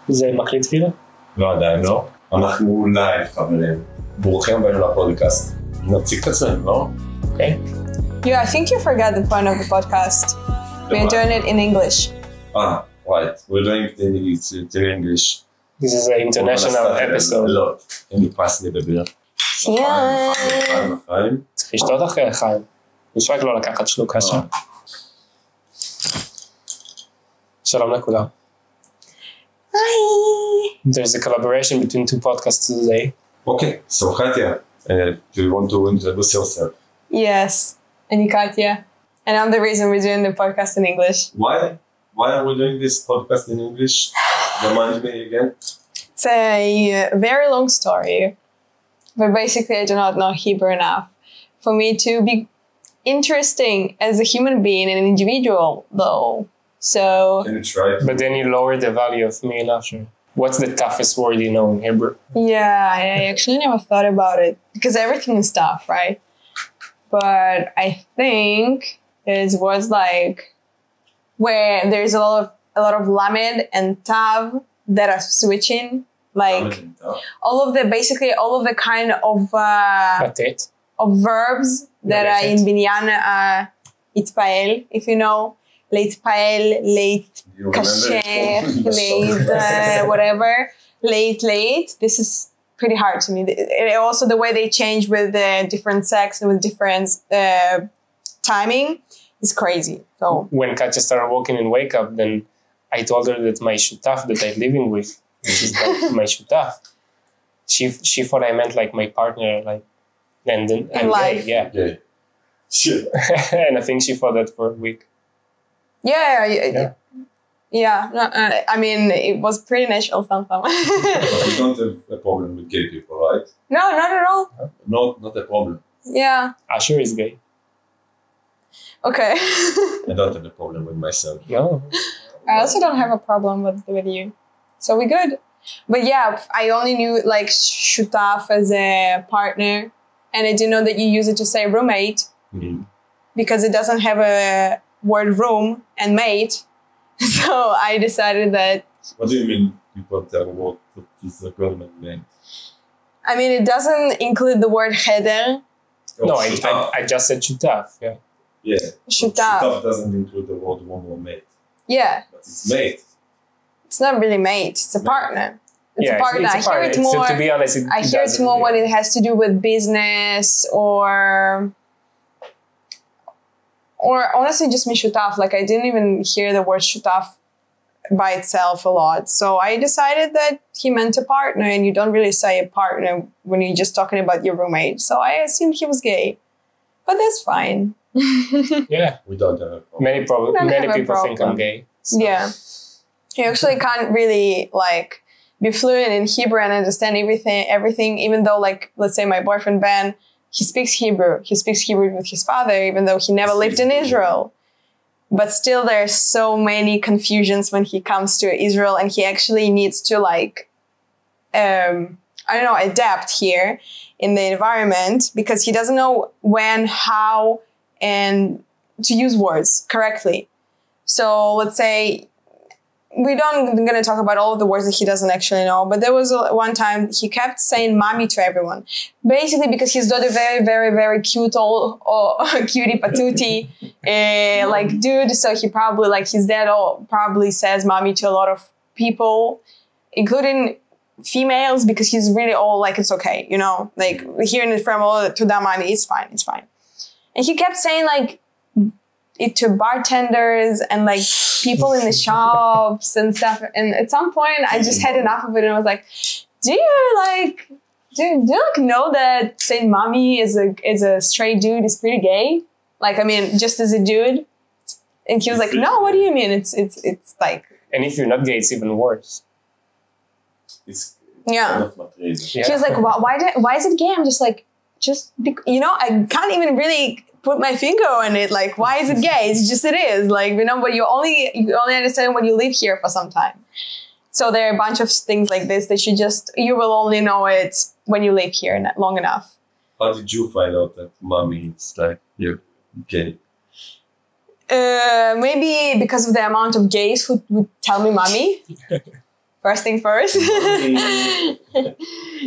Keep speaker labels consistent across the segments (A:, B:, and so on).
A: זה מקליט כאילו?
B: לא, עדיין לא. אנחנו לייב, חברים. ברוכים הבאים לפודקאסט. נציג את עצמנו, לא?
A: אוקיי.
C: Yeah, I think you forgot the point of the podcast. We're doing it in English.
B: Right. We're doing it in English.
A: This is an international episode.
B: לא, אני פס לדבר. צריך
A: לשתות אחרי חיים. יש רק לא לקחת שלוק השם. שלום לכולם.
C: Hi.
A: There's a collaboration between two podcasts today.
B: Okay, so Katya, do you want to introduce yourself?
C: Yes, I'm Katya. And I'm the reason we're doing the podcast in English.
B: Why? Why are we doing this podcast in English? Remind me again.
C: It's a very long story. But basically I do not know Hebrew enough for me to be interesting as a human being and an individual though. So...
B: Can you try?
A: But then you lower the value of me after. What's the toughest word you know in Hebrew?
C: Yeah, I actually never thought about it. Because everything is tough, right? But I think there's words like... where there's a lot of lamed and tav that are switching. Like all of the kind of verbs that are in binyan itpael, if you know, להתפעל, להתקשר, whatever, late. This is pretty hard to me. Also the way they change with the different sex and with different timing is crazy. So
A: when Katya started walking in Wake Up, then I told her that my shutaf that I'm living with, which is like my shutaf, she thought I meant like my partner, like, and then
C: in life.
A: Yeah. And I think she thought that for a week.
C: Yeah. No, I mean, it was pretty natural sometimes.
B: But you don't have a problem with gay people, right?
C: No, not at all.
B: Not a problem.
C: Yeah.
A: Asher is gay.
C: Okay.
B: I don't have a problem with myself.
A: No.
C: I also don't have a problem with you. So we good. But yeah, I only knew like shutaf as a partner. And I didn't know that you use it to say roommate. Because it doesn't have a word room and mate. So I decided that...
B: What do you mean you don't have a word that is a government name?
C: I mean, it doesn't include the word cheder.
A: No, I just said shutaf, yeah.
B: Yeah.
C: Shutaf.
B: Shutaf doesn't include the word room or mate.
C: Yeah.
B: But it's mate.
C: It's not really mate, it's a partner. It's a partner.
A: It's a partner.
C: I hear it more...
A: So to be honest,
C: I hear it more when it has to do with business or honestly just me shutaf. Like I didn't even hear the word shutaf by itself a lot. So I decided that he meant a partner, and you don't really say a partner when you're just talking about your roommate. So I assumed he was gay. But that's fine.
A: Yeah.
B: We don't have a problem.
A: Many people think I'm gay. So.
C: Yeah. You actually can't really like be fluent in Hebrew and understand everything, even though like, let's say my boyfriend Ben, he speaks Hebrew. He speaks Hebrew with his father, even though he never lived in Israel. But still there are so many confusions when he comes to Israel, and he actually needs to like, adapt here in the environment because he doesn't know when, how, and to use words correctly. So let's say, we're not going to talk about all of the words that he doesn't actually know, but there was one time he kept saying mommy to everyone. Basically because he's not a very, very, very cute old cutie patootie like dude. So he probably, like his dad probably says mommy to a lot of people, including females, because he's really old, like it's okay, you know, like hearing it from all to that mommy, it's fine. And he kept saying like it to bartenders and like people in the shops and stuff. And at some point I just had enough of it and I was like, do you know that saying mommy is a straight dude is pretty gay? Like, I mean, just as a dude. And he was like, no, what do you mean? It's like...
A: And if you're not gay, it's even worse.
B: It's
C: yeah.
B: kind of not crazy.
C: Yeah. He was like, why is it gay? I'm just like, I can't even really put my finger on it. Like, why is it gay? It's just, it is. Like, you know, but you only understand when you live here for some time. So there are a bunch of things like this that you will only know it when you live here long enough.
B: How did you find out that mommy is like, you're gay?
C: Maybe because of the amount of gays who would tell me mommy. First thing first.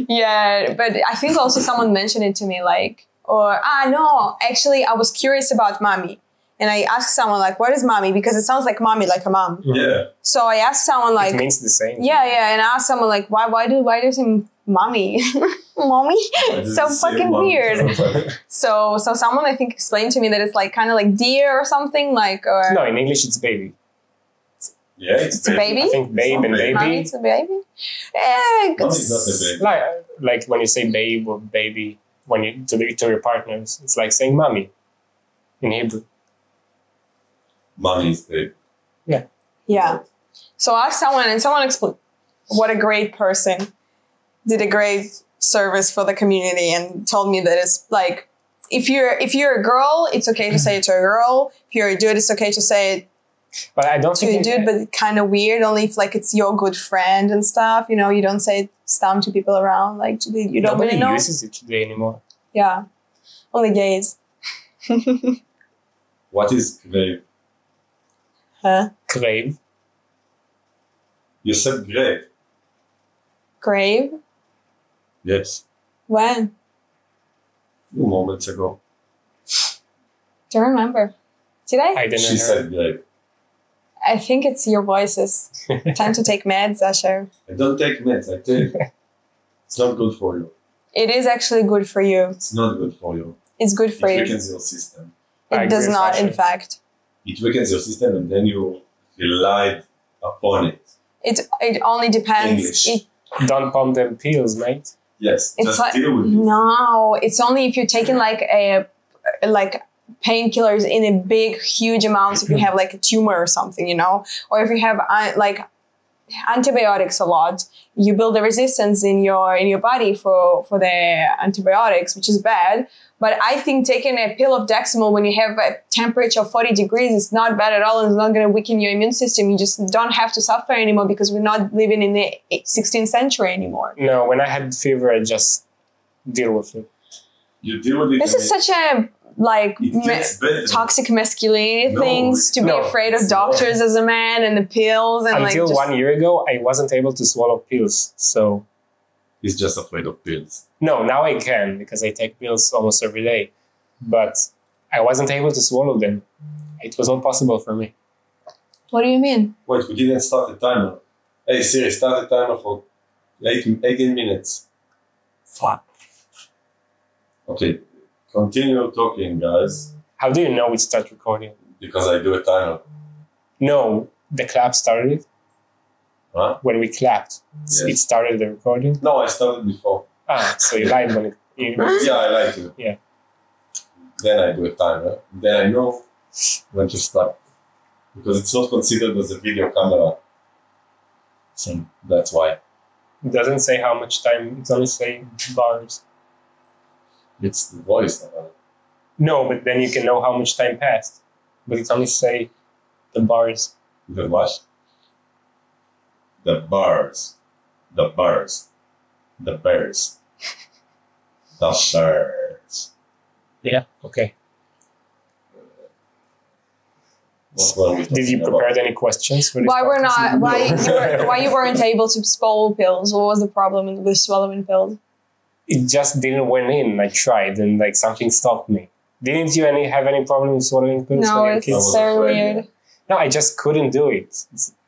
C: Yeah, but I think also someone mentioned it to me, like, no, actually, I was curious about mommy. And I asked someone, like, what is mommy? Because it sounds like mommy, like a mom.
B: Yeah.
C: So I asked someone, like,
A: It means the same.
C: yeah, and I asked someone, like, why do you say mommy? Mommy? So fucking weird. So someone, I think, explained to me that it's like kind of like deer or something, like, or
A: No, in English it's baby.
B: Yeah,
C: it's a baby.
A: I think babe and
B: Baby.
C: Mommy,
A: baby.
C: it's a baby.
B: Mommy's not a baby.
A: Like when you say babe or baby when you to your partners, it's like saying mommy in Hebrew.
B: Mommy is baby.
C: Yeah. So I asked someone, and someone explained what a great person, did a great service for the community, and told me that it's like, if you're a girl, it's okay to say it to a girl. If you're a dude, it's okay to say it
A: But I don't
C: to a
A: think
C: dude, but kind of weird. Only if like it's your good friend and stuff. You know, you don't say stam to people around. Like you don't
A: nobody
C: really know.
A: uses it today anymore.
C: Yeah, only gays.
B: What is grave?
C: Huh?
A: Crave.
B: You said grave.
C: Grave?
B: Yes.
C: When?
B: A few moments ago.
C: Don't remember. Did I?
A: I didn't
B: She
A: know.
B: said grave.
C: I think it's your voices. Time to take meds, Asher.
B: I don't take meds, I take. It's not good for you.
C: It is actually good for you.
B: It's not good for you.
C: It's good
B: It
C: for you.
B: weakens your system.
A: I
C: It does
A: agree with
C: not, in
A: Asher.
C: fact.
B: It weakens your system and then you relied upon it.
C: It only depends.
B: English.
A: Don't pump them pills, mate.
B: Yes,
C: It's
B: just
C: like,
B: deal with it.
C: no, it's only if you're taking like painkillers in a big, huge amounts. If you have like a tumor or something, you know, or if you have like antibiotics a lot, you build a resistance in your body for the antibiotics, which is bad. But I think taking a pill of Dexamol when you have a temperature of 40 degrees is not bad at all, and it's not going to weaken your immune system. You just don't have to suffer anymore because we're not living in the 16th century anymore.
A: No, when I had fever, I just deal with it.
B: You deal with it.
C: This
B: and
C: is such a like
B: it gets better.
C: toxic masculinity
B: No,
C: things to be
A: no,
C: afraid of
B: it's
C: doctors as a man and the pills and
A: Until
C: like just,
A: 1 year ago, I wasn't able to swallow pills. So
B: He's just afraid of pills.
A: no, now I can because I take pills almost every day. But I wasn't able to swallow them. It was not possible for me.
C: What do you mean?
B: Wait, we didn't start the timer. Hey Siri, start the timer for 18 minutes.
A: Fuck.
B: Okay, continue talking, guys,
A: How do you know it started recording?
B: because I do a timer.
A: No, the clap started.
B: Huh?
A: When we clapped,
B: Yes.
A: it started the recording.
B: No, I started before.
A: So you lied when it.
B: Yeah, I like to.
A: Yeah.
B: Then I do a timer. Then I know when to stop. Because it's not considered as a video camera. So that's why.
A: It doesn't say how much time. It's only saying bars.
B: It's the voice.
A: No, but then you can know how much time passed. But it's only say the bars.
B: The what? The bars. The bars. The bears. The birds.
A: Yeah. Okay.
B: What were we
A: Did you
B: talking about?
A: prepare any questions for this?
C: Why we're
A: podcast?
C: not? Why you weren't able to swallow pills? What was the problem with swallowing pills?
A: It just didn't went in. I tried, and like something stopped me. Didn't you have any problem with swallowing pills
C: No,
A: when you were
C: it's
A: kids?
B: was
C: very
B: afraid,
C: weird.
A: No, I just couldn't do it.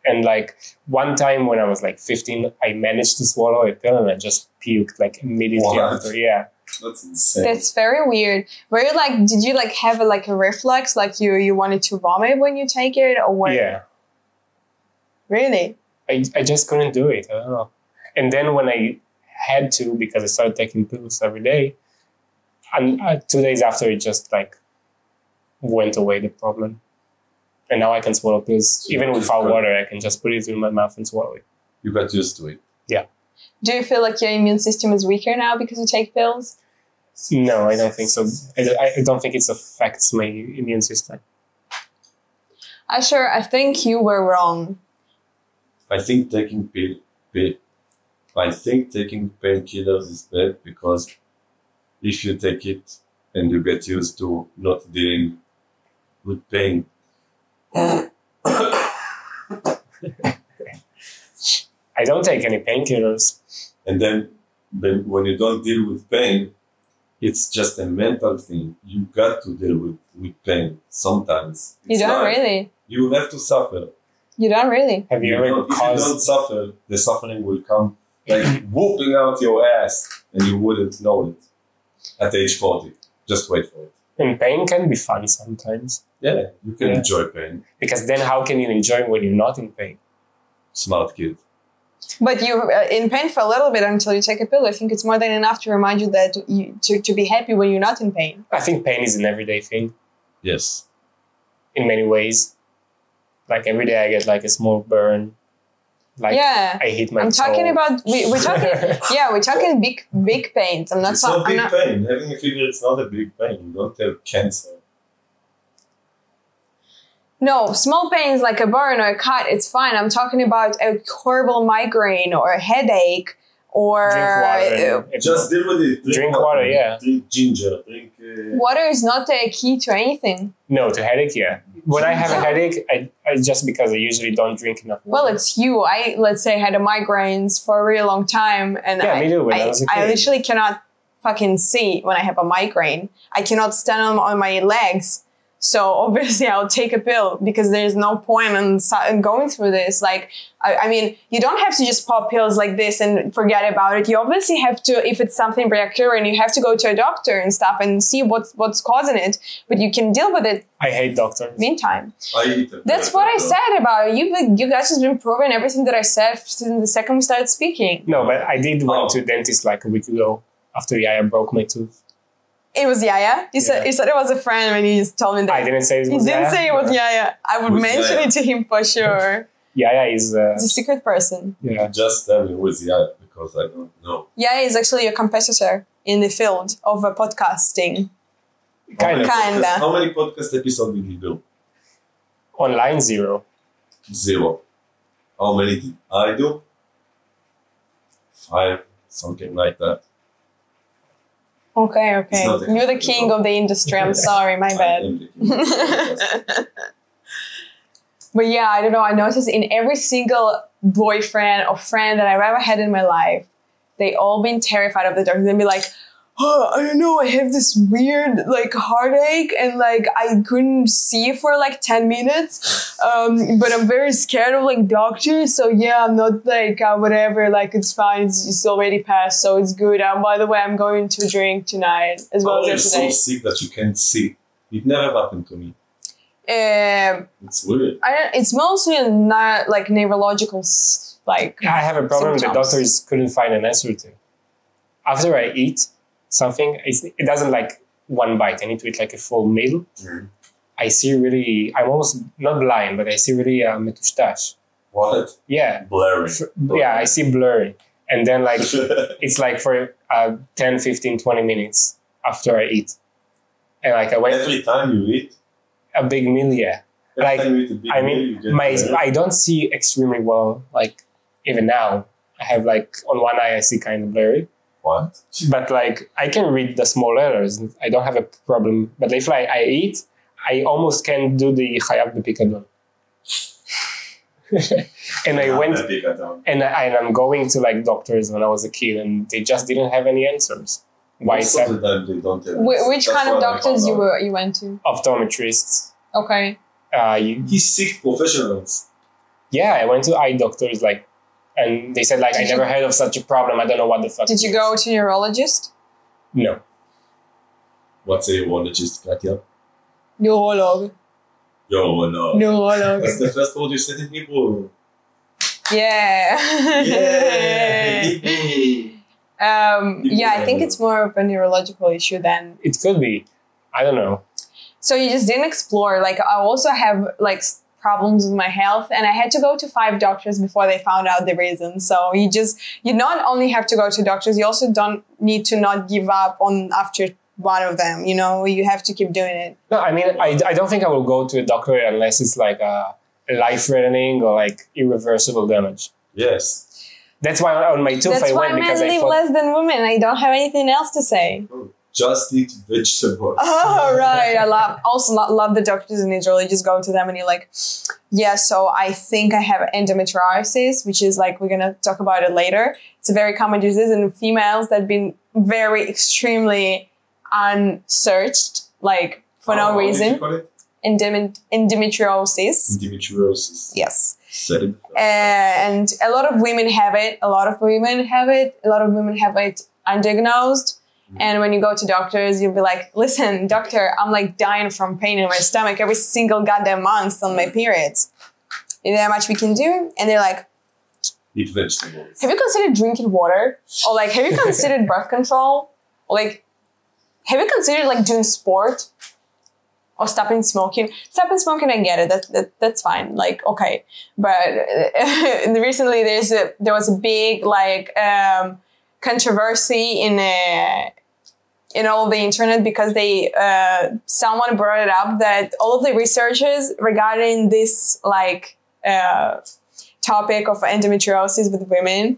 A: And like one time when I was like 15, I managed to swallow a pill and I just puked like immediately
B: What?
A: after. Yeah.
B: That's insane.
C: That's very weird. Were you like? Did you like have a reflex? Like you wanted to vomit when you take it, or what?
A: Yeah.
C: Really?
A: I just couldn't do it. I don't know. And then when I had to, because I started taking pills every day, and 2 days after, it just like went away, the problem. And now I can swallow pills.
B: So
A: Even
B: you
A: without
B: just-
A: water, I can just put it in my mouth and swallow it.
B: You got used to it.
C: Do you feel like your immune system is weaker now because you take pills?
A: No, I don't think so. I don't think it affects my immune system.
C: Asher, I think you were wrong.
B: I think taking painkillers is bad because if you take it and you get used to not dealing with pain,
A: I don't take any painkillers.
B: And then when you don't deal with pain, it's just a mental thing. You got to deal with pain sometimes.
C: You
B: It's
C: don't
B: life.
C: really.
B: You have to suffer.
C: You don't really.
A: Have you
B: If
A: ever
B: you don't
A: caused?
B: suffer, the suffering will come like whooping out your ass, and you wouldn't know it at age 40. Just wait for it.
A: And pain can be fun sometimes.
B: Yeah, you can
A: Yeah.
B: enjoy pain.
A: Because then how can you enjoy when you're not in pain?
B: Smart kid.
C: But you're in pain for a little bit until you take a pill. I think it's more than enough to remind you that to be happy when you're not in pain.
A: I think pain is an everyday thing
B: Yes.
A: in many ways. Like every day I get like a small burn. Like
C: Yeah.
A: I hit my
C: I'm talking
A: toe.
C: about we're talking we're talking big pains. I'm not
B: It's
C: so,
B: not
C: I'm
B: big
C: not,
B: pain. Having a fever, it's not a big pain. You don't have cancer.
C: No, small pains like a burn or a cut, it's fine. I'm talking about a horrible migraine or a headache or
A: Drink water. And
B: Just deal with it.
A: Drink water, yeah.
B: Drink ginger. Drink.
C: water is not a key to anything.
A: no, to headache, yeah. When I have a headache, I just because I usually don't drink enough water.
C: Well, it's you. I let's say had a migraines for a really long time, and
A: Yeah, me too, when I was a
C: I
A: kid.
C: literally cannot fucking see when I have a migraine. I cannot stand on my legs. So obviously I'll take a pill because there's no point in going through this. Like, I mean, you don't have to just pop pills like this and forget about it. You obviously have to, if it's something recurrent, you have to go to a doctor and stuff and see what's causing it. But you can deal with it
A: I hate doctors.
C: meantime.
B: I eat it.
C: That's what I said about it. You guys have been proving everything that I said since the second we started speaking.
A: No, but I did went
B: Oh.
A: to the dentist like a week ago after Yaya broke my tooth.
C: It was Yaya. You said it was a friend when you just told me that.
A: I didn't say it
C: You
A: was
C: didn't
A: Yaya.
C: say it was Yaya. I would
B: Who's
C: mention
B: Yaya?
C: it to him for sure.
A: Yaya is
C: He's a secret person.
A: yeah.
B: Just tell me who is Yaya because I don't know.
C: Yaya is actually a competitor in the field of podcasting.
A: Kind of.
C: Kinda.
B: How many podcast episodes did he do?
A: Online 0.
B: 0. How many did I do? 5, something like that.
C: Okay.
B: It's not a
C: You're the king of the industry. I'm sorry, my
B: I
C: bad.
B: am the king of podcast.
C: But yeah, I don't know. I noticed in every single boyfriend or friend that I've ever had in my life, they all been terrified of the doctor. They'd be like, oh, I don't know, I have this weird like heartache and like I couldn't see for like 10 minutes. But I'm very scared of like doctors. So yeah, I'm not like whatever, like it's fine. It's already passed. So it's good. By the way, I'm going to drink tonight as well
B: Oh,
C: as
B: you're so
C: yesterday.
B: sick that you can't see. It never happened to me. It's weird.
C: It's mostly not like neurological, like
A: I have a problem the
C: symptoms.
A: doctors couldn't find an answer to. After I eat something, it doesn't like one bite. I need to eat like a full meal.
B: Mhm.
A: I see really, I'm almost not blind, but I see really metushtash.
B: What?
A: Yeah.
B: Blurry.
A: Yeah, I see blurry. And then like, it's like for 10, 15, 20 minutes after I eat. And like I went
B: Every time you eat,
A: a big meal, yeah.
B: every
A: Like,
B: time you eat a big
A: I
B: meal, you
A: mean,
B: get blurry.
A: I don't see extremely well, like even now. I have like, on one eye I see kind of blurry.
B: What?
A: But like, I can read the small letters. I don't have a problem. But if I eat, I almost can't do the Chayav B'Pikadon. And I went, and I'm going to like doctors when I was a kid, and they just didn't have any answers. Why
B: Most of the time they don't have
C: Which
B: That's
C: kind of
B: what I
C: doctors
B: found out.
C: you went to?
A: optometrists?
C: Okay.
B: He's sick professionals.
A: Yeah, I went to eye doctors, like, and they said like, I
C: Did
A: never
C: you-
A: heard of such a problem. I don't know what the fuck.
C: Did
A: it
C: you
A: is."
C: go to neurologist?
A: No.
B: What's a urologist, Katya?
C: Neurolog.
B: Yo, no.
C: Neurolog.
B: That's the first word you said in Hebrew.
C: Yeah. Yeah, I think it's more of a neurological issue than.
A: It could be. I don't know.
C: So you just didn't explore. Like I also have like problems with my health, and I had to go to 5 doctors before they found out the reason. So you not only have to go to doctors, you also don't need to not give up on after one of them. You know, you have to keep doing it.
A: No, I mean, I don't think I will go to a doctor unless it's like life-threatening or like irreversible damage.
B: Yes.
A: That's why on my tooth
C: That's
A: I
C: why
A: went
C: men
A: because I
C: live
A: thought,
C: less than women. I don't have anything else to say.
B: just eat vegetables.
C: Oh, right. I love the doctors in Israel. You just go to them and you're like, yeah, so I think I have endometriosis, which is like, we're going to talk about it later. It's a very common disease in females that have been very extremely unsearched, like for no reason.
B: What did you call it?
C: Endometriosis.
B: Endometriosis.
C: Yes.
B: Said it.
C: And a lot of women have it. A lot of women have it undiagnosed. And when you go to doctors, you'll be like, listen, doctor, I'm like dying from pain in my stomach every single goddamn month on my periods. You know how much we can do? And they're like,
B: Eat vegetables.
C: have you considered drinking water? Or like, have you considered birth control? Or like, have you considered like doing sport? Or stopping smoking? Stopping smoking, I get it. That's fine. Like, okay. But recently there was a big like controversy in all the internet because someone brought it up that all of the researchers regarding this like topic of endometriosis with women,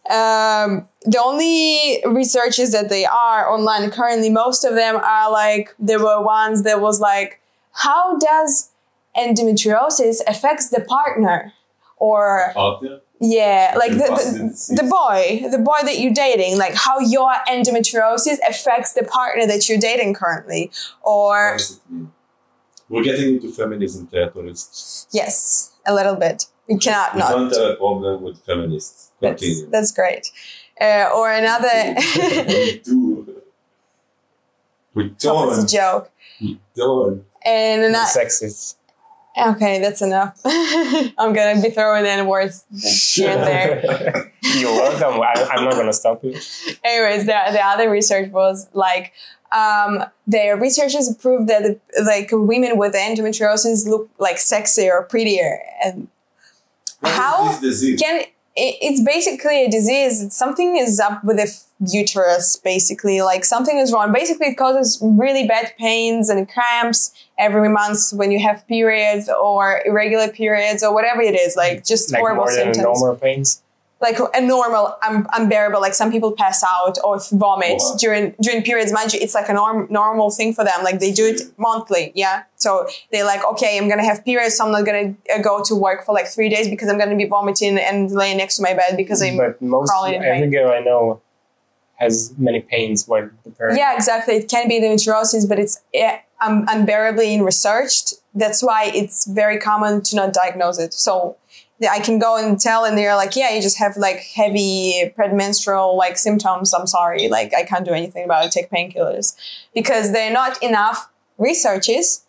C: the only researches that they are online currently, most of them are like, there were ones that was like, how does endometriosis affects the partner? Or
B: Partner?
C: yeah, like the boy that you're dating, like how your endometriosis affects the partner that you're dating currently. Or
B: What does it mean? We're getting into feminism territories.
C: yes, a little bit. We cannot
B: We
C: not.
B: don't have a problem with feminists. Continue.
C: That's great. Or another.
B: We do. We
C: It's a
B: don't.
C: joke.
B: We don't.
C: And another.
A: Sexist.
C: Okay, that's enough. I'm gonna be throwing in words here and there.
A: You're welcome. I'm not gonna stop you.
C: Anyways, the other research was like, the researchers proved that like women with endometriosis look like sexier or prettier. And
B: What
C: how
B: is this disease?
C: it's basically a disease. Something is up with the uterus, basically. Like something is wrong. Basically, it causes really bad pains and cramps every month when you have periods or irregular periods or whatever it is. Like just
A: Like
C: horrible
A: more than
C: symptoms.
A: normal pains.
C: Like a normal, unbearable. Like some people pass out or vomit
B: Wow.
C: during periods. Mind you, it's like a normal thing for them. Like they do it monthly, yeah. So they're like, okay, I'm gonna have periods, so I'm not gonna go to work for like 3 days because I'm gonna be vomiting and laying next to my bed because I'm
A: But
C: crawling in
A: every
C: pain.
A: girl I know has many pains when the period.
C: Yeah, exactly. It can be endometriosis, but it's unbearably researched. That's why it's very common to not diagnose it. So I can go and tell, and they're like, yeah, you just have like heavy premenstrual like symptoms. I'm sorry, like I can't do anything about it. Take painkillers, because there are not enough researches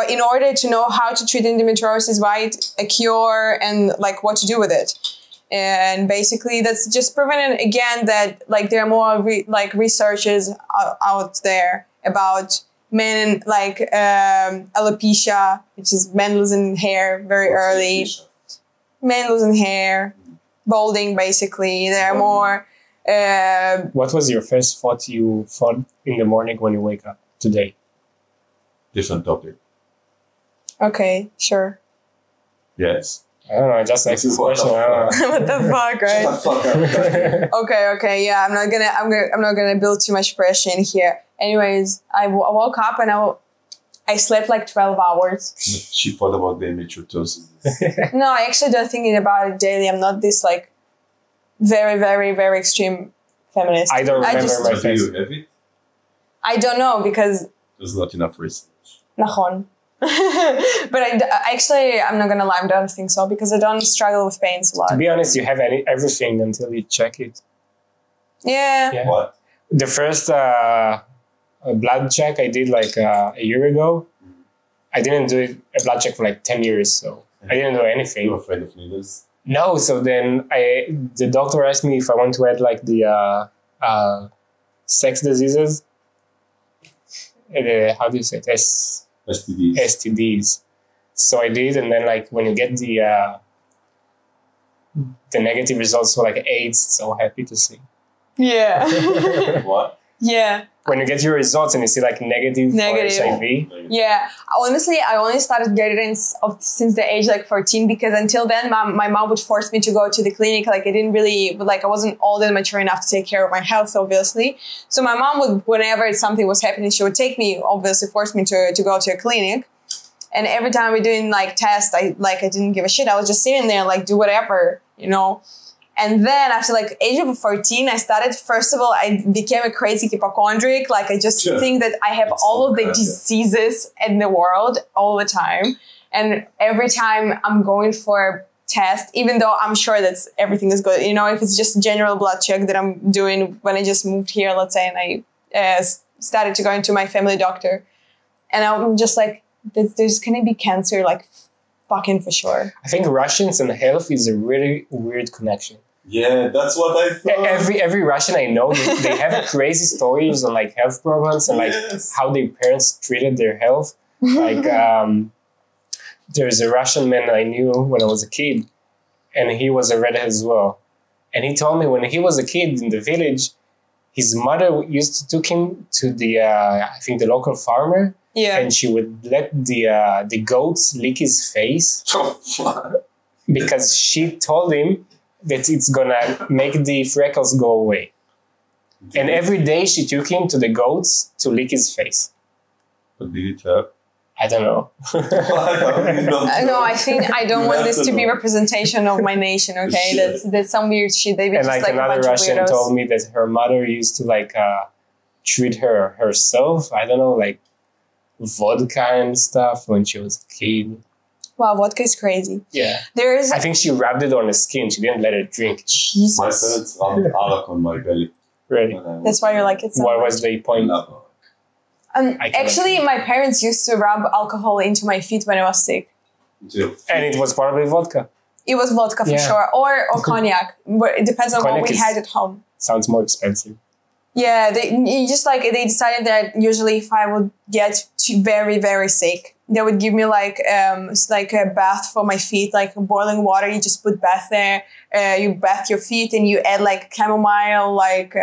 C: in order to know how to treat endometriosis, right, a cure, and like what to do with it. And basically, that's just proven again that like there are more researches out there about men like alopecia, which is men losing hair very early. Men losing hair, balding, basically. There are more.
A: What was your first thought you thought in the morning when you wake up today?
B: Different topic.
C: Okay, sure.
B: Yes.
A: I don't know. I just asked this
B: What the
A: question. I don't know.
C: What the fuck, right?
B: Shut the fuck up.
C: Okay. Yeah, I'm not gonna build too much pressure in here. Anyways, I woke up and I slept like 12 hours.
B: She thought about the endometriosis.
C: No, I actually don't think about it daily. I'm not this like very, very, very extreme feminist.
A: I don't remember my
B: Do
A: face.
B: you have it?
C: I don't know because
B: There's not enough research.
C: nachon. But I'm not gonna lie, I don't think so because I don't struggle with pains a lot.
A: To be honest, you have everything until you check it.
C: Yeah.
A: Yeah.
B: What?
A: The first blood check I did like a year ago. I didn't do a blood check for like 10 years, so I didn't do anything.
B: You're afraid of needles?
A: No, so then the doctor asked me if I want to add like the sex diseases. How do you say it?
B: STDs.
A: STDs. So I did, and then like when you get the negative results for like AIDS, so happy to see.
C: Yeah.
B: What?
C: Yeah.
A: When you get your results and you see like negative for
C: Negative.
A: HIV.
C: Yeah, honestly, I only started getting it since the age like 14 because until then, my mom would force me to go to the clinic. Like I didn't really, like I wasn't old and mature enough to take care of my health, obviously. So my mom would, whenever something was happening, she would take me, obviously force me to go to a clinic. And every time we're doing like tests, I didn't give a shit. I was just sitting there like do whatever, you know. And then after like age of 14, I started, first of all, I became a crazy hypochondriac. Like I just think that I have all of the diseases in the world all the time. And every time I'm going for a test, even though I'm sure that everything is good, you know, if it's just general blood check that I'm doing when I just moved here, let's say, and I started to go into my family doctor. And I'm just like, there's going to be cancer, like fucking for sure.
A: I think Russians and health is a really weird connection.
B: Yeah, that's what I thought.
A: Every Russian I know, they have crazy stories on like health problems and like how their parents treated their health. Like there's a Russian man I knew when I was a kid, and he was a redhead as well. And he told me when he was a kid in the village, his mother used to take him to the I think the local farmer.
C: Yeah.
A: And she would let the goats lick his face because she told him that it's gonna make the freckles go away. And every day she took him to the goats to lick his face.
B: But did it help?
A: I don't know.
C: No, I think I don't want this to be representation of my nation. Okay, that's some weird shit. They be
A: And
C: just
A: like
C: like a
A: another
C: bunch
A: Russian
C: of weirdos.
A: told me that her mother used to like treat her herself. I don't know, like vodka and stuff when she was a kid.
C: Wow, vodka is crazy.
A: Yeah.
C: There is
A: I think she rubbed it on the skin. She didn't let her drink.
C: Jesus.
B: My parents rubbed alcohol on my belly.
A: Really?
C: That's why you're like it's.
A: What was the point? I cannot
C: Actually, my parents used to rub alcohol into my feet when I was sick.
A: And it was probably vodka.
C: It was vodka for
A: Yeah.
C: sure, or cognac. But it depends on what
A: Cognac
C: we
A: is-
C: had at home.
A: Sounds more expensive.
C: Yeah, they decided that usually if I would get very, very sick, they would give me like a bath for my feet, like boiling water. You just put bath there, you bath your feet, and you add like chamomile, like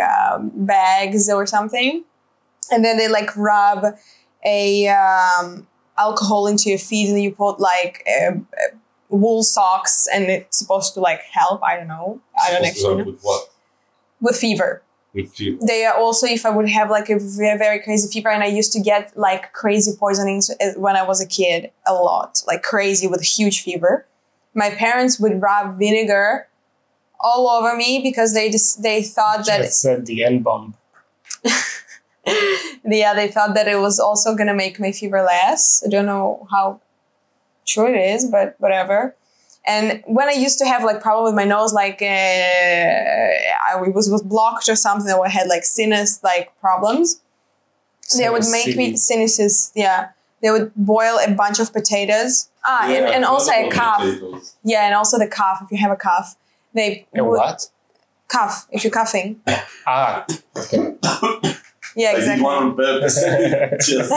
C: bags or something, and then they like rub a alcohol into your feet, and you put like wool socks, and it's supposed to like help. I don't know. I don't actually know.
B: With what?
C: With fever.
B: With fever.
C: They are also, if I would have like a very, very crazy fever, and I used to get like crazy poisonings when I was a kid, a lot, like crazy with huge fever. My parents would rub vinegar all over me because they thought that
A: Just said the N-bomb.
C: they thought that it was also gonna make my fever less. I don't know how true it is, but whatever. And when I used to have like problem with my nose, like it was blocked or something, or I had like sinus like problems, they would make me sinuses. Yeah, they would boil a bunch of potatoes. And also a cough.
B: Potatoes.
C: Yeah, and also the cough. If you have a cough, they
A: A
C: would
A: what?
C: cough if you're coughing.
A: Ah, okay.
C: Yeah,
B: I did
C: exactly.
B: one on purpose. Just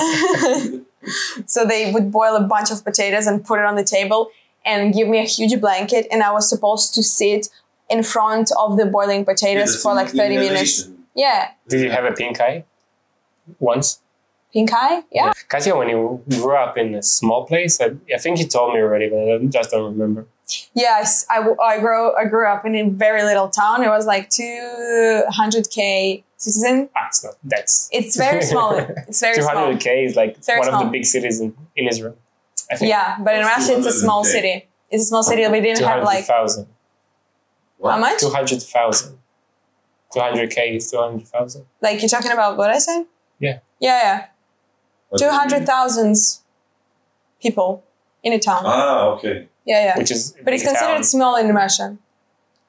C: So they would boil a bunch of potatoes and put it on the table and give me a huge blanket, and I was supposed to sit in front of the boiling potatoes for like 30 minutes. Yeah.
A: Did you have a pink eye? Once?
C: Pink eye? Yeah.
A: Katya, when you grew up in a small place, I think you told me already, but I just don't remember.
C: Yes, I grew up in a very little town. It was like 200K citizen. It's very small. It's very small.
A: 200K is like
C: Very
A: one of
C: small.
A: the big cities in Israel, I think.
C: Yeah, but in Russia it's a small
B: 200K.
C: city. It's a small city. We didn't have like
A: 200,000.
C: how much?
A: 200,000. 200K is 200,000.
C: Like you're talking about what I said?
A: Yeah.
C: Yeah. 200,000 people in a town.
B: Okay.
C: Yeah.
A: Which is a
C: But it's
A: big
C: considered
A: town.
C: small in Russia.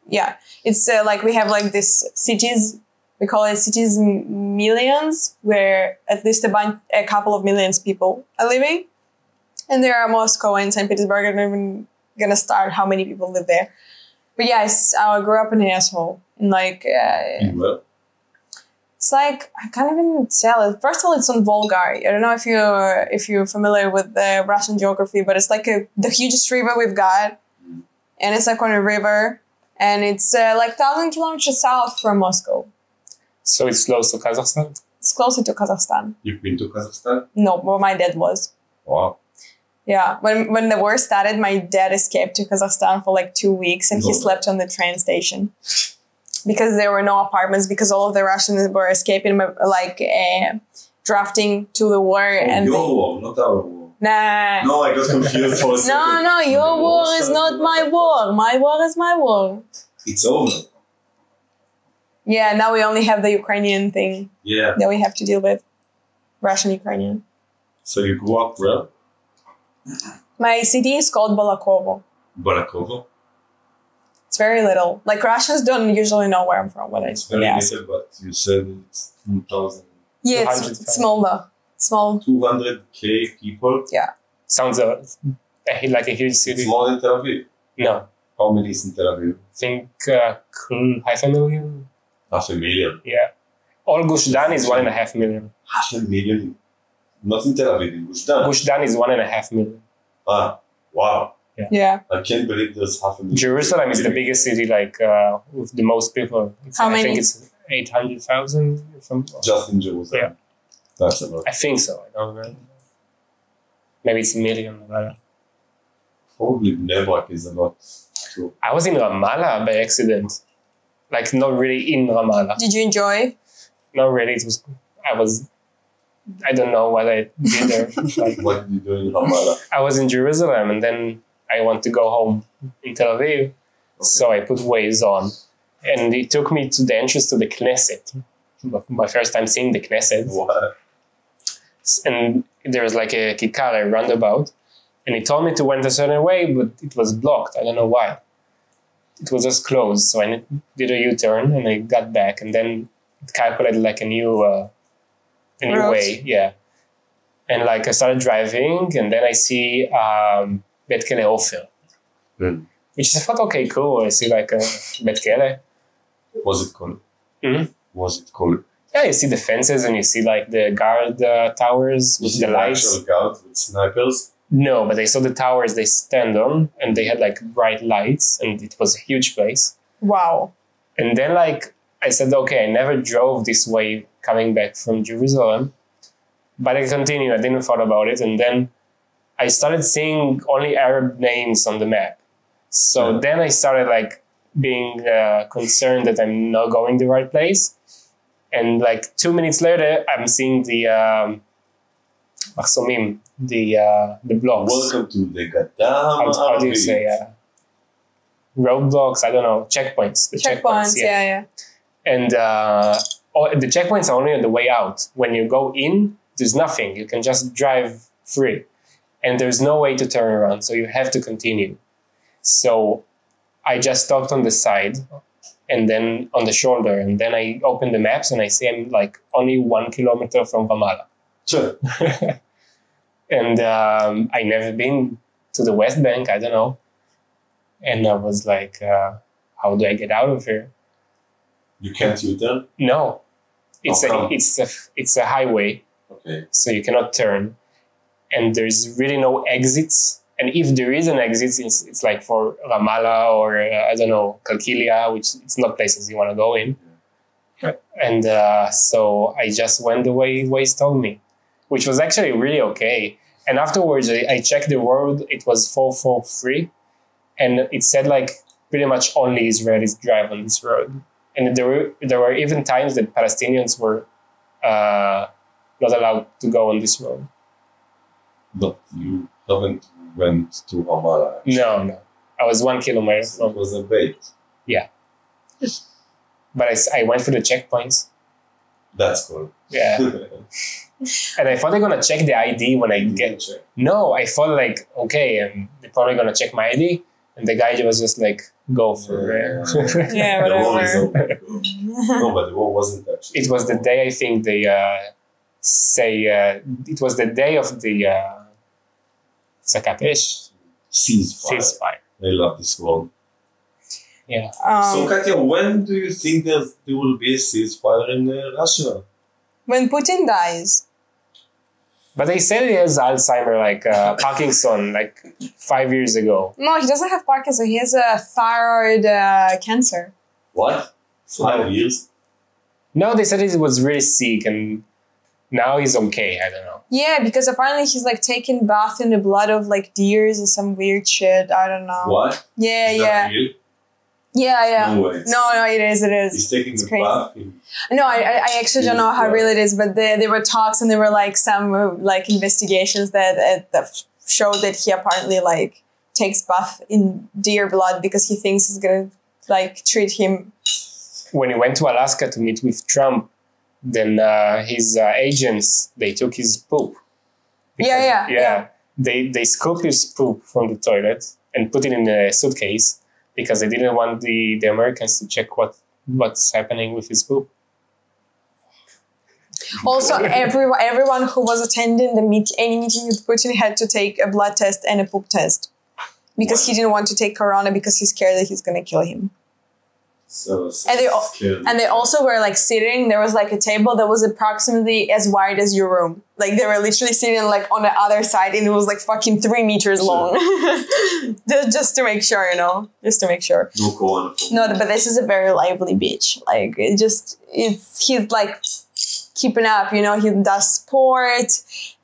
C: Yeah. It's like we have like this cities, we call it cities millions, where at least a couple of millions people are living. And there are Moscow and St. Petersburg. I'm not even going to start how many people live there. But yes, I grew up in an asshole. And like,
B: Well,
C: it's like, I can't even tell it. First of all, it's on Volga. I don't know if you're familiar with the Russian geography, but it's like the hugest river we've got. And it's like on a river. And it's like 1,000 kilometers south from Moscow.
A: So it's close to Kazakhstan?
C: It's closer to Kazakhstan.
B: You've been to Kazakhstan?
C: No, but my dad was.
B: Wow.
C: Yeah, when the war started, my dad escaped to Kazakhstan for like 2 weeks, and he slept on the train station because there were no apartments, because all of the Russians were escaping, like drafting to the war. And
B: your war, not our war.
C: Nah.
B: No, I got confused for a second.
C: No, your war is not my war. My war is my war.
B: It's over.
C: Yeah, now we only have the Ukrainian thing
B: Yeah.
C: that we have to deal with. Russian-Ukrainian.
B: So you grew up where?
C: My city is called Balakovo.
B: Balakovo?
C: It's very little. Like, Russians don't usually know where I'm from.
B: It's very little, but you said it's 2,000.
C: Yeah, it's small though. Small.
B: 200k people?
C: Yeah.
A: Sounds like a huge city.
B: It's more than Tel Aviv.
A: No.
B: How many is in Tel Aviv?
A: I think 500,000.
B: 500,000.
A: Yeah. All Gush Dan is 1.5 million.
B: 500,000? Not in Tel Aviv, in Gush Dan.
A: Gush Dan is 1.5 million.
B: Ah, wow.
C: Yeah.
B: I can't believe there's 500,000.
A: Jerusalem is the biggest city, like with the most people.
C: How many?
A: I think it's 800,000 or something.
B: Just in Jerusalem?
A: Yeah.
B: That's a lot.
A: I think so. I don't know. Maybe it's a million.
B: Probably Bnei Brak is a lot too.
A: I was in Ramallah by accident. Like, not really in Ramallah.
C: Did you enjoy?
A: Not really. I don't know what I did there. Like,
B: What did you do in Ramallah?
A: I was in Jerusalem and then I want to go home in Tel Aviv. So I put Waze on and it took me to the entrance to the Knesset. My first time seeing the Knesset.
B: What?
A: And there was like a kikar, a roundabout. And he told me to went a certain way, but it was blocked. I don't know why. It was just closed. So I did a U-turn and I got back and then it calculated like a new way. Yeah. And like I started driving and then I see Bet Kele Ofer. Which I thought, okay, cool. I see like a Bet Kele.
B: Was it called?
A: Mm-hmm.
B: Was it called?
A: Yeah, you see the fences and you see like the guard towers with the lights.
B: Actual guards with snipers?
A: No, but I saw the towers they stand on and they had like bright lights and it was a huge place.
C: Wow.
A: And then like I said, okay, I never drove this way coming back from Jerusalem, but I continued. I didn't thought about it. And then I started seeing only Arab names on the map. So then I started like being concerned that I'm not going the right place. And like 2 minutes later, I'm seeing the Mahsomim, the blocks.
B: Welcome to the Gadam.
A: How do you say? Roadblocks, I don't know, checkpoints. The
C: Checkpoints, yeah.
A: And the checkpoints are only on the way out. When you go in, there's nothing. You can just drive free. And there's no way to turn around, so you have to continue. So I just stopped on the side and then on the shoulder. And then I opened the maps and I see I'm like only 1 kilometer from Ramallah.
B: Sure.
A: And I never been to the West Bank, I don't know. And I was like, how do I get out of here?
B: You can't U-turn?
A: No,
B: How come?
A: it's a highway,
B: Okay.
A: so you cannot turn, and there's really no exits. And if there is an exit, it's like for Ramallah or I don't know, Kalkilia, which it's not places you want to go in. And so I just went the way Waze told me, which was actually really okay. And afterwards, I checked the road. It was 443, and it said like pretty much only Israelis drive on this road. And there were even times that Palestinians were not allowed to go on this road.
B: But you haven't went to Ramallah.
A: No. I was 1 kilometer
B: It
A: from.
B: was a bait.
A: Yeah. But I went for the checkpoints.
B: That's cool.
A: Yeah. And I thought they're gonna check the ID when I get.
B: check.
A: No, I thought like, okay, they're probably gonna check my ID. And the guy was just like, go for it.
C: Yeah,
B: The war is
C: whatever.
B: over. No, but the war wasn't actually.
A: It was the day, I think they say, it was the day of the Sakapesh ceasefire.
B: I love this word.
A: Yeah.
B: So, Katya, when do you think there will be a ceasefire in Russia?
C: When Putin dies.
A: But they said he has Alzheimer, like Parkinson, like 5 years ago.
C: No, he doesn't have Parkinson. He has a thyroid cancer.
B: What? 5 years?
A: No, they said he was really sick and now he's okay. I don't know.
C: Yeah, because apparently he's like taking bath in the blood of like deers or some weird shit. I don't know.
B: What?
C: Yeah,
B: Is
C: yeah.
B: that real?
C: Yeah.
B: No way.
C: No, it is.
B: He's taking
C: It's
B: the
C: crazy.
B: bath in
C: No, I actually don't know how real it is, but there were talks and there were like some like investigations that showed that he apparently like takes bath in deer blood because he thinks it's gonna like treat him.
A: When he went to Alaska to meet with Trump, then his agents, they took his poop.
C: Yeah.
A: They scooped his poop from the toilet and put it in a suitcase because they didn't want the Americans to check what's happening with his poop.
C: Also, everyone who was attending any meeting with Putin had to take a blood test and a poop test because he didn't want to take corona because he's scared that he's gonna kill him.
B: So
C: And they also were like sitting. There was like a table that was approximately as wide as your room. Like they were literally sitting like on the other side, and it was like fucking 3 meters long. just to make sure, just to make sure.
B: No corona.
C: No, but this is a very lively bitch. Like he's like keeping up. He does sport,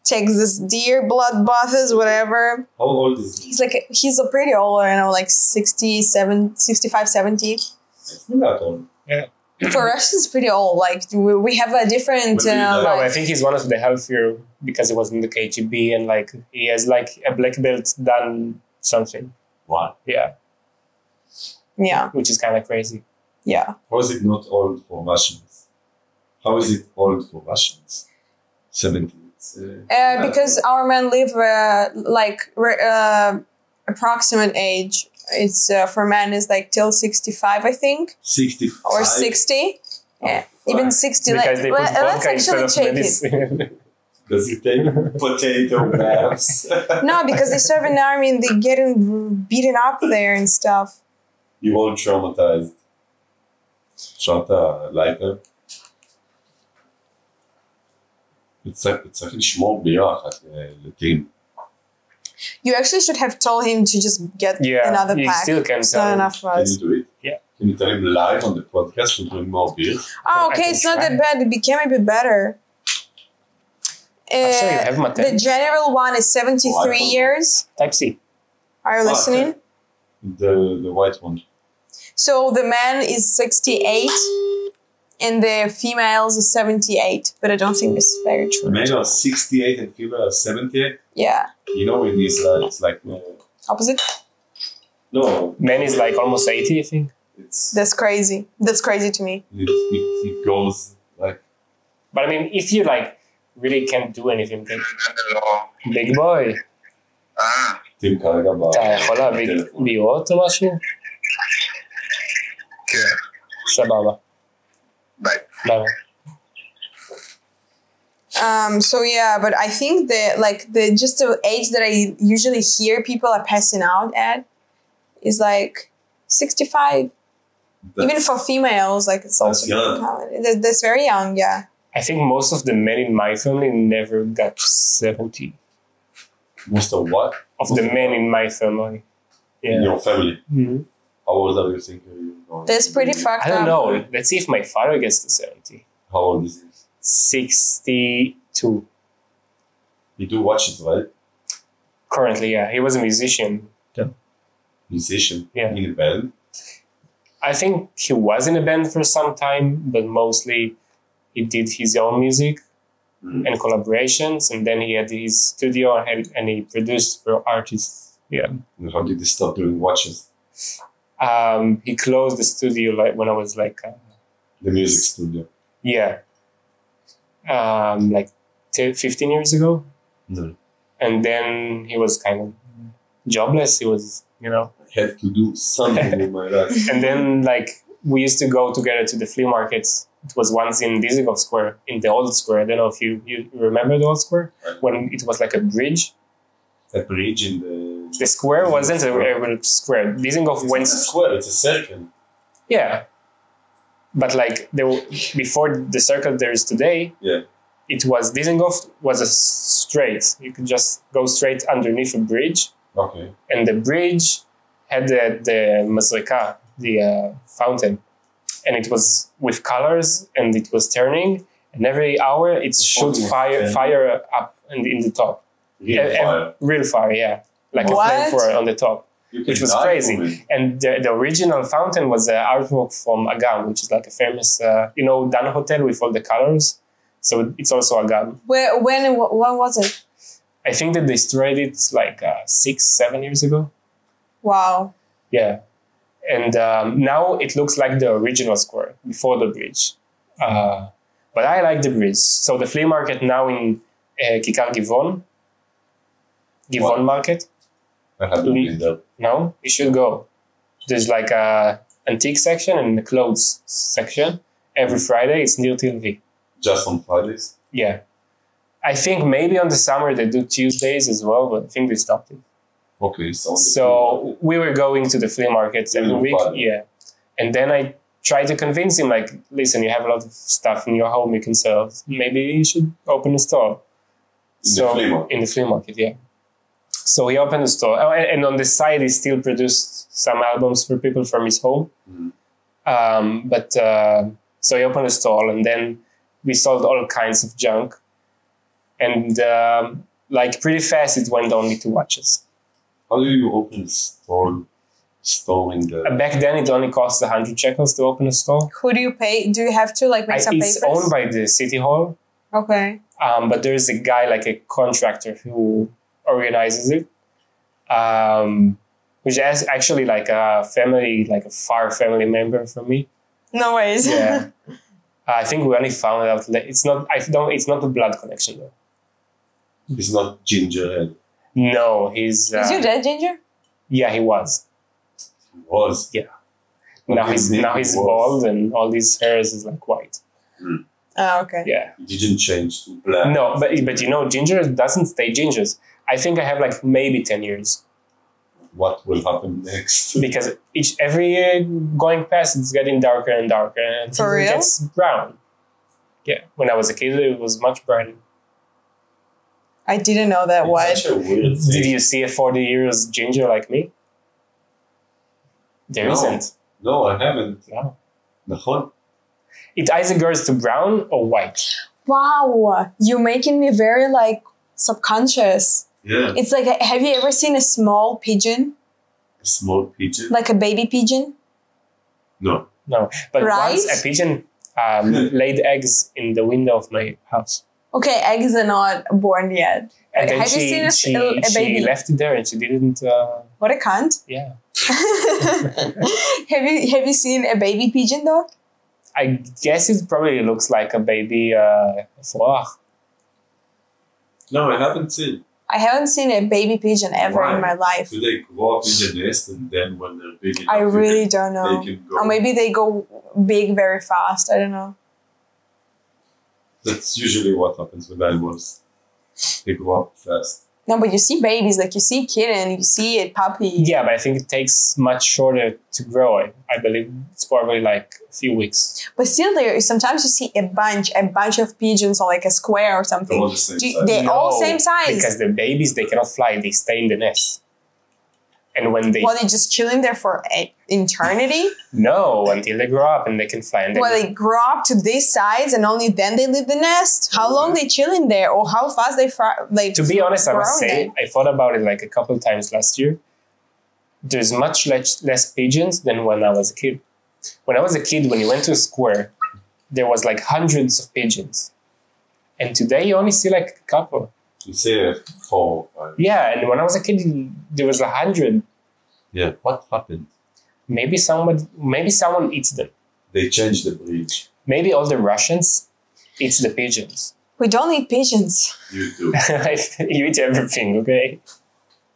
C: takes this deer blood baths, whatever.
B: How old is he?
C: He's a pretty old, like 65, 70.
B: It's not that old.
A: Yeah.
C: For Russians, it's pretty old. Like we have a different.
B: When did he die?
A: No, I think he's one of the healthier because he was in the KGB and like he has like a black belt done something.
B: What?
A: Yeah,
C: Yeah,
A: which is kind of crazy.
C: yeah.
B: How is it not old for Russians? How is it old for Russians? 70.
C: Because our men live approximate age. It's for men is like till 65, I think,
B: 65
C: or 60. Yeah, even 60.
A: Because they put
C: Let's
A: vodka instead
C: actually
A: of
C: check it.
A: medicine.
B: Does he take potato baths?
C: No, because they serve in the army and they getting beaten up there and stuff.
B: You all traumatized. Shot a lighter. צריך לשמור ביחד לטים.
C: You actually should have told him to just get another
A: you
C: pack.
A: still can
C: It's
A: tell
C: not
A: him.
C: enough for
B: Can
C: us.
B: you do it?
A: Yeah.
B: Can you tell him live on the podcast to drink more beer?
C: Oh,
A: I
C: okay,
A: can
C: it's not
A: try.
C: that bad. It became a bit better.
A: Actually, I have my
C: The general one is 73
B: Oh, I forgot.
C: years.
A: Type C.
C: Are you listening?
B: The white one.
C: So the man is 68 and the females is 78, but I don't think this is very true.
B: Men are 68 and female are 78.
C: Yeah.
B: You know, in Israel, it's like
C: Opposite?
B: no.
A: Man is like almost 80, I think.
C: That's crazy. That's crazy to me.
B: It goes like
A: But I mean, if you like really can't do anything, then big boy,
B: Tim כרגע
A: אתה יכול להביא בירות או משהו?
D: כן,
A: סבבה.
D: ביי.
A: ביי.
C: So yeah, but I think just the age that I usually hear people are passing out at is like 65. Even for females, like it's
B: That's
C: also
B: young.
C: common. That's very young, yeah.
A: I think most of the men in my family never got 70.
B: most of what?
A: Of the men in my family.
B: In
A: Yeah.
B: your family.
A: Mhm.
B: How old are you think you going
C: That's
B: to
C: pretty
B: be?
C: fucked
A: I don't
C: up.
A: know. Let's see if my father gets to 70.
B: How old is he?
A: 62.
B: You do watches, right?
A: Currently, yeah. He was a musician.
B: Musician.
A: Yeah.
B: In a band.
A: I think he was in a band for some time, but mostly he did his own music and collaborations, and then he had his studio and he produced for artists. Yeah.
B: And how did he start doing watches?
A: He closed the studio like when I was like,
B: The music studio.
A: yeah, like 15 years ago.
B: No.
A: And then he was kind of jobless. He was,
B: I had to do something with my life.
A: and then like we used to go together to the flea markets. It was once in Dizengoff Square, in the old square. I don't know if you remember the old square when it was like a bridge.
B: A bridge in
A: The square wasn't a real square. Dizengoff
B: It's
A: went,
B: not a square, it's a circle.
A: yeah, but like before the circle there is today.
B: Yeah.
A: It was Dizengoff was a straight. You could just go straight underneath a bridge,
B: Okay.
A: and the bridge had the mazrika, the fountain, and it was with colors, and it was turning, and every hour it shoot fire up in the top. Real fire, yeah, like
C: What?
A: a flamethrower on the top,
B: You can
A: which was
B: die
A: crazy.
B: from it.
A: And the original fountain was artwork from Agam, which is like a famous, Dan Hotel with all the colors. So it's also Agam.
C: When was it?
A: I think they destroyed it like 6-7 years ago.
C: Wow.
A: Yeah. And now it looks like the original square before the bridge. But I like the bridge. So the flea market now in Kikar Givon
B: What?
A: Market.
B: I haven't been there.
A: No, you should go. There's like a antique section and a clothes section. Every Friday, it's near TLV.
B: Just on Fridays.
A: Yeah. I think maybe on the summer they do Tuesdays as well, but I think they stopped it.
B: Okay, so
A: So we were going to the flea markets every week. Yeah. And then I tried to convince him, like, listen, you have a lot of stuff in your home you can sell. Maybe you should open a store. In the flea market, yeah. So he opened a store. Oh, and on the side, he still produced some albums for people from his home. So he opened a stall, and then we sold all kinds of junk. And like pretty fast, it went only to watches.
B: How do you open a store in the...
A: Back then, it only cost 100 shekels to open a store.
C: Who do you pay? Do you have to like make some
A: It's
C: papers?
A: owned by the city hall.
C: Okay.
A: But there's a guy, like a contractor, who organizes it. Which is actually like a family, like a far family member from me.
C: No ways.
A: Yeah. I think we only found out it's not a blood connection though.
B: It's not Gingerhead.
A: No, he's
C: Is your dad Ginger?
A: yeah, he was.
B: It was.
A: Yeah.
B: What
A: Now
B: do you
A: he's
B: think it was?
A: bald and all these hairs is like white.
C: Oh, okay.
A: Yeah.
B: It didn't change to black.
A: No, but you know, ginger doesn't stay gingers. I think I have like maybe 10 years.
B: What will happen next?
A: Because every year going past, it's getting darker and darker, and
C: For
A: it
C: real?
A: gets brown. Yeah, when I was a kid, it was much brighter.
C: I didn't know that.
B: It's
C: What?
B: such a weird
A: Did
B: thing.
A: you see a 40 years ginger like me? There
B: No.
A: not.
B: No, I haven't.
A: No.
B: נכון?
A: It either goes to brown or white.
C: Wow, you're making me very like subconscious.
B: Yeah.
C: It's like, have you ever seen a small pigeon,
B: A small pigeon?
C: like a baby pigeon?
B: No.
A: No, but
C: Right?
A: once a pigeon laid eggs in the window of my house,
C: Okay, eggs are not born yet.
A: and then
C: Have you seen a
A: she
C: baby?
A: left it there, and she didn't.
C: What a cunt!
A: Yeah,
C: Have you seen a baby pigeon though?
A: I guess it probably looks like a baby frog.
B: No, I haven't seen.
C: I haven't seen a baby pigeon ever
B: Why?
C: in my life.
B: Do they grow up in the nest and then when they're big enough,
C: I really don't know.
B: they can go?
C: Or maybe they go big very fast. I don't know.
B: That's usually what happens with animals. They grow up fast.
C: No, but you see babies, like you see kitten, you see a puppy.
A: Yeah, but I think it takes much shorter to grow. I believe it's probably like a few weeks.
C: But still, there sometimes you see a bunch of pigeons on like a square or
B: They're
C: something.
B: all the same
C: Do you-
B: size.
C: they- all same size.
A: Because the babies, they cannot fly. They stay in the nest. And when they
C: Well, they're just chilling there for eternity.
A: no, until they grow up and they can fly. And then
C: Well, they grow up to this size and only then they leave the nest. How long they chilling there, or how fast they
A: to be honest, I must
C: grow
A: say,
C: there?
A: I thought about it like a couple times last year. There's much less pigeons than when I was a kid. When I was a kid, when you went to a square, there was like hundreds of pigeons. And today you only see like a couple.
B: You say 4 or 5.
A: Yeah, and when I was a kid, there was 100.
B: Yeah. What happened?
A: Maybe someone eats them.
B: They changed the breed.
A: Maybe all the Russians eat the pigeons.
C: We don't eat pigeons.
B: You do.
A: You eat everything, okay?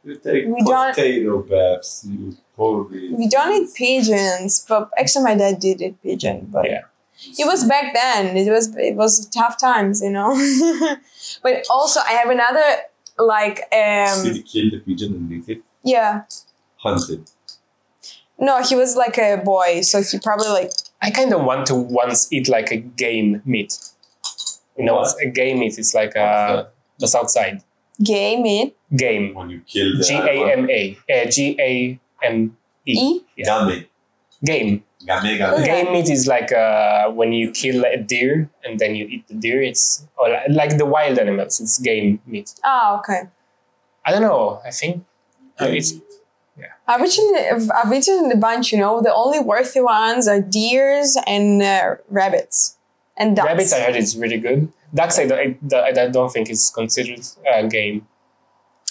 B: You take
C: We don't-
B: potato baths. You probably.
C: We don't eat pigeons, but actually my dad did eat pigeon. But
A: Yeah.
C: it was back then. It was tough times, you know. But also I have another like
B: Did he kill the pigeon and eat it?
C: yeah.
B: Hunted.
C: No, he was like a boy, so he probably like
A: I kind of want to once eat like a game meat. You know,
B: What?
A: a game meat. It's like just outside.
C: gay meat.
A: Game.
B: When you kill the
A: Gama. Game.
C: E?
A: Yeah.
B: Game.
A: Game.
C: Okay.
A: Game meat is like when you kill a deer and then you eat the deer. It's or like the wild animals. It's game meat.
C: Ah, okay.
A: I don't know. I think it's
C: I've eaten a bunch, you know. The only worthy ones are deers and rabbits and ducks.
A: rabbits. I heard it's really good. Ducks, I don't think it's considered game.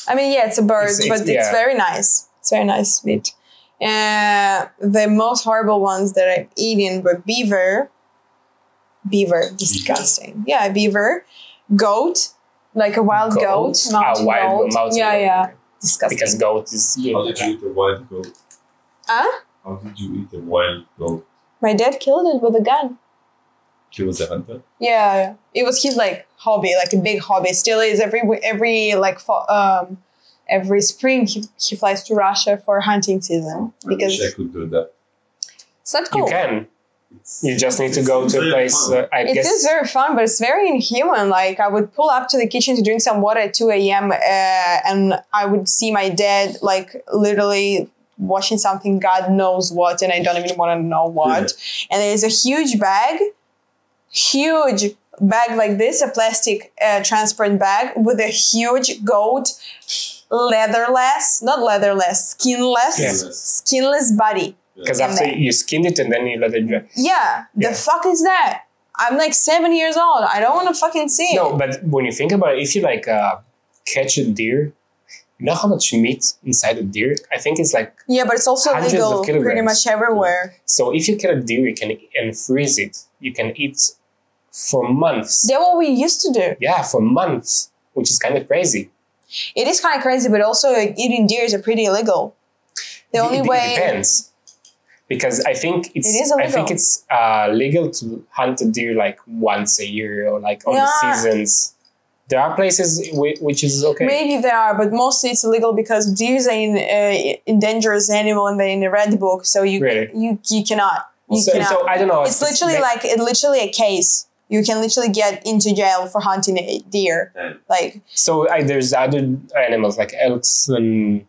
C: I mean, yeah, it's a bird, but it's
A: yeah.
C: very nice. It's very nice meat. The most horrible ones that I've eaten were beaver. Beaver, disgusting. Yeah, beaver. Goat, like a wild goat. Mountain
A: wild
C: goat.
A: mountain
C: Yeah,
A: goat,
C: yeah.
A: okay.
C: Disgusting.
A: Because goat is
B: How did you eat a wild goat?
C: Huh?
B: How did you eat a wild goat?
C: My dad killed it with a gun.
B: He was a hunter?
C: Yeah, it was his like hobby, like a big hobby. Still is every like every spring he flies to Russia for hunting season
B: I
C: because
B: wish I could do that.
C: it's not cool.
A: You can. You just need to go to a place. I
C: It
A: guess
C: is very fun, but it's very inhuman. Like I would pull up to the kitchen to drink some water at 2 a.m. And I would see my dad like literally watching something God knows what, and I don't even want to know what. And there's a huge bag like this, a plastic transparent bag with a huge goat, skinless body.
A: because after
C: there.
A: you skinned it and then you let it dry.
C: Yeah, the
A: Yeah.
C: fuck is that? I'm like 7 years old. I don't want to fucking see it.
A: No, but when you think about it, if you like catch a deer, you know how much meat inside a deer? I think it's like
C: Yeah, but it's also
A: hundreds of
C: legal pretty
A: kilograms.
C: much everywhere.
A: so. If you kill a deer, you can and freeze it. You can eat for months.
C: That's what we used to do.
A: Yeah, for months, which is kind of crazy.
C: It is kind of crazy, but also like, eating deer is pretty illegal. The only
A: It
C: way.
A: depends. Because I think it's
C: It is illegal.
A: legal to hunt a deer like once a year or like on the
C: Yeah.
A: seasons. There are places which is okay.
C: Maybe there are, but mostly it's illegal because deer are an endangered animal and they're in the red book. So you
A: Really?
C: you cannot. You
A: So,
C: cannot.
A: so I don't know.
C: It's literally a case. You can literally get into jail for hunting a deer. Like
A: So there's other animals like elks and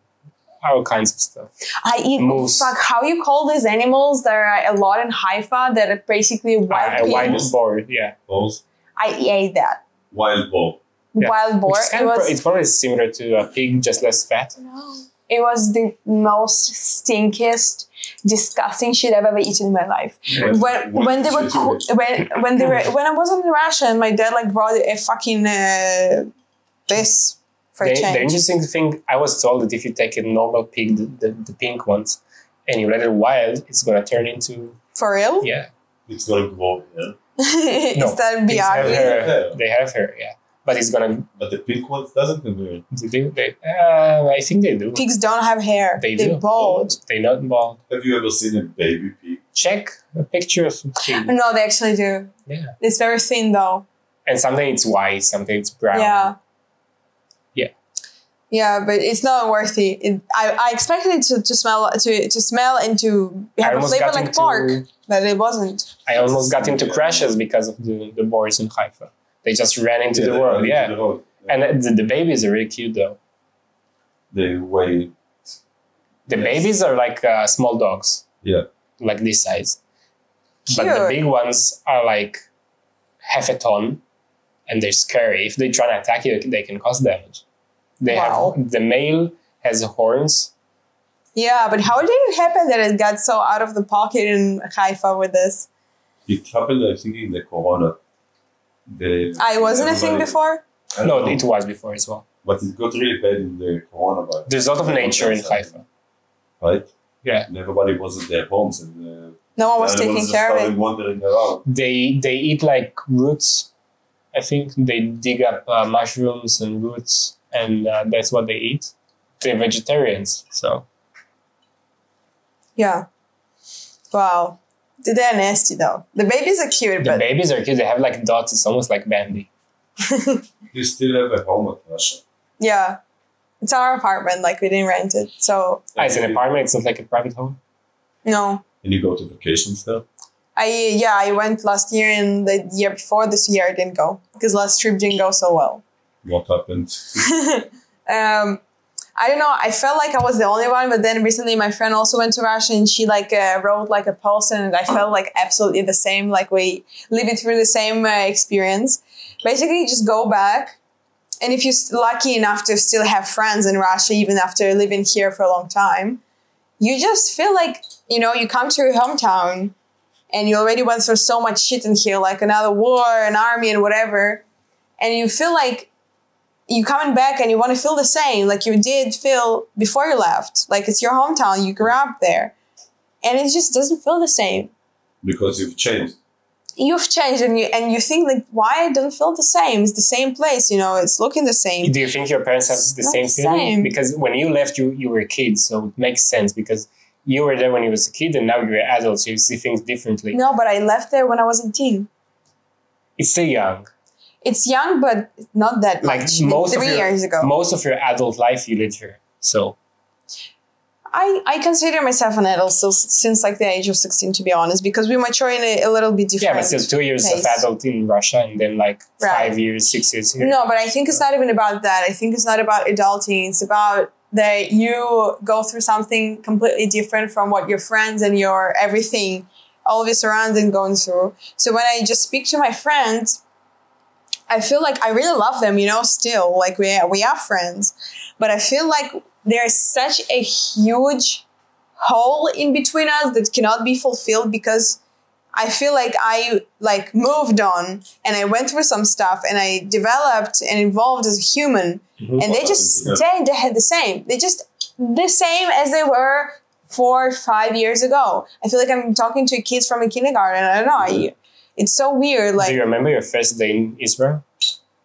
A: all kinds of stuff.
C: I eat
A: Moose.
C: fuck. How you call these animals? There are a lot in Haifa that are basically wild
A: A wild
C: pigs.
A: boar, yeah.
B: Bulls?
C: I ate that
B: Wild bull.
A: Yeah.
C: wild boar.
A: Which is kind of it's probably similar to a pig, just less fat.
C: It was the most stinkiest, disgusting shit I've ever eaten in my life. When they were when I was in Russia and my dad like brought a fucking this for a
A: The
C: change.
A: interesting thing, I was told that if you take a normal pig, the pink ones, and you let it wild, it's gonna turn into
C: For real?
A: yeah.
B: It's gonna grow, yeah.
C: Is that
A: Pigs have
C: Biagi?
A: hair.
B: Yeah.
A: They have hair, yeah. But it's gonna.
B: But the pink ones doesn't convert.
A: I think they do.
C: Pigs don't have hair.
A: They
C: They're
A: do.
C: bald.
A: They're not bald.
B: Have you ever seen a baby pig?
A: Check a picture of a pig.
C: No, they actually do.
A: Yeah.
C: It's very thin though.
A: And something it's white, something it's brown.
C: Yeah.
A: Yeah.
C: Yeah, but it's not worthy. I expected it to smell and to have a
A: almost
C: flavor
A: got
C: like
A: into-
C: pork, but it wasn't.
A: I almost got into crashes because of the boars in Haifa. They just ran into the
B: they
A: road,
B: run into
A: yeah.
B: the road.
A: And the babies are really cute though.
B: They weigh,
A: The
B: Yes.
A: babies are like small dogs,
B: yeah.
A: like this size. But
C: Cute.
A: the big ones are like half a ton, and they're scary. If they try to attack you, they can cause damage. They
C: Wow.
A: have the male has horns.
C: Yeah, but how did it happen that it got so out of the pocket in Haifa with this?
B: It happened, I think, in the Corona.
C: I wasn't a thing
B: everybody-
C: before.
B: I don't
A: No,
B: know,
A: it was before as well.
B: but it got really bad in the coronavirus.
A: There's a lot of nature in Haifa.
B: Right?
A: Yeah,
B: And everybody was at their homes and
C: No one was
B: animals
C: taking
B: just
C: care of
B: started
C: it.
B: wandering around.
A: they eat like roots. I think they dig up mushrooms and roots, and that's what they eat. They're vegetarians, so
C: Yeah. Wow. They're nasty though. The babies are cute,
A: the
C: but
A: babies are cute. They have like dots. It's almost like Bambi.
B: You still have a home at Russia.
C: yeah. It's our apartment, like we didn't rent it. So
A: It's an apartment. It's not like a private home.
C: no.
B: And you go to vacations there?
C: I went last year and the year before. This year I didn't go because last trip didn't go so well.
B: What happened?
C: I don't know. I felt like I was the only one, but then recently my friend also went to Russia and she like wrote like a post, and I felt like absolutely the same. Like we lived through the same experience. Basically, just go back, and if you're lucky enough to still have friends in Russia, even after living here for a long time, you just feel like, you know, you come to your hometown and you already went through so much shit in here, like another war, an army, and whatever, and you feel like you coming back and you want to feel the same like you did feel before you left. Like it's your hometown, you grew up there. And it just doesn't feel the same.
B: Because you've changed.
C: You've changed and you think like, why it doesn't feel the same? It's the same place, you know, it's looking the same.
A: Do you think your parents have the same feeling? Because when you left, you were a kid, so it makes sense because you were there when you was a kid and now you're an adult, so you see things differently.
C: No, but I left there when I was 18.
A: It's still young.
C: It's young, but not that much. Like 3 years ago.
A: Most of your adult life you lived here. So
C: I consider myself an adult since like the age of 16, to be honest, because we mature in a little bit different.
A: Yeah, but still 2 years of adult in Russia and then like 5 years, 6 years here.
C: No, but I think it's not even about that. I think it's not about adulting. It's about that you go through something completely different from what your friends and your everything, all of your surroundings going through. So when I just speak to my friends, I feel like I really love them, you know, still. Like we are friends. But I feel like there's such a huge hole in between us that cannot be fulfilled because I feel like I like moved on and I went through some stuff and I developed and evolved as a human. Mm-hmm. And they just stayed the same. They just the same as they were 4 or 5 years ago. I feel like I'm talking to kids from a kindergarten. I don't know. It's so weird. Like,
A: do you remember your first day in Israel?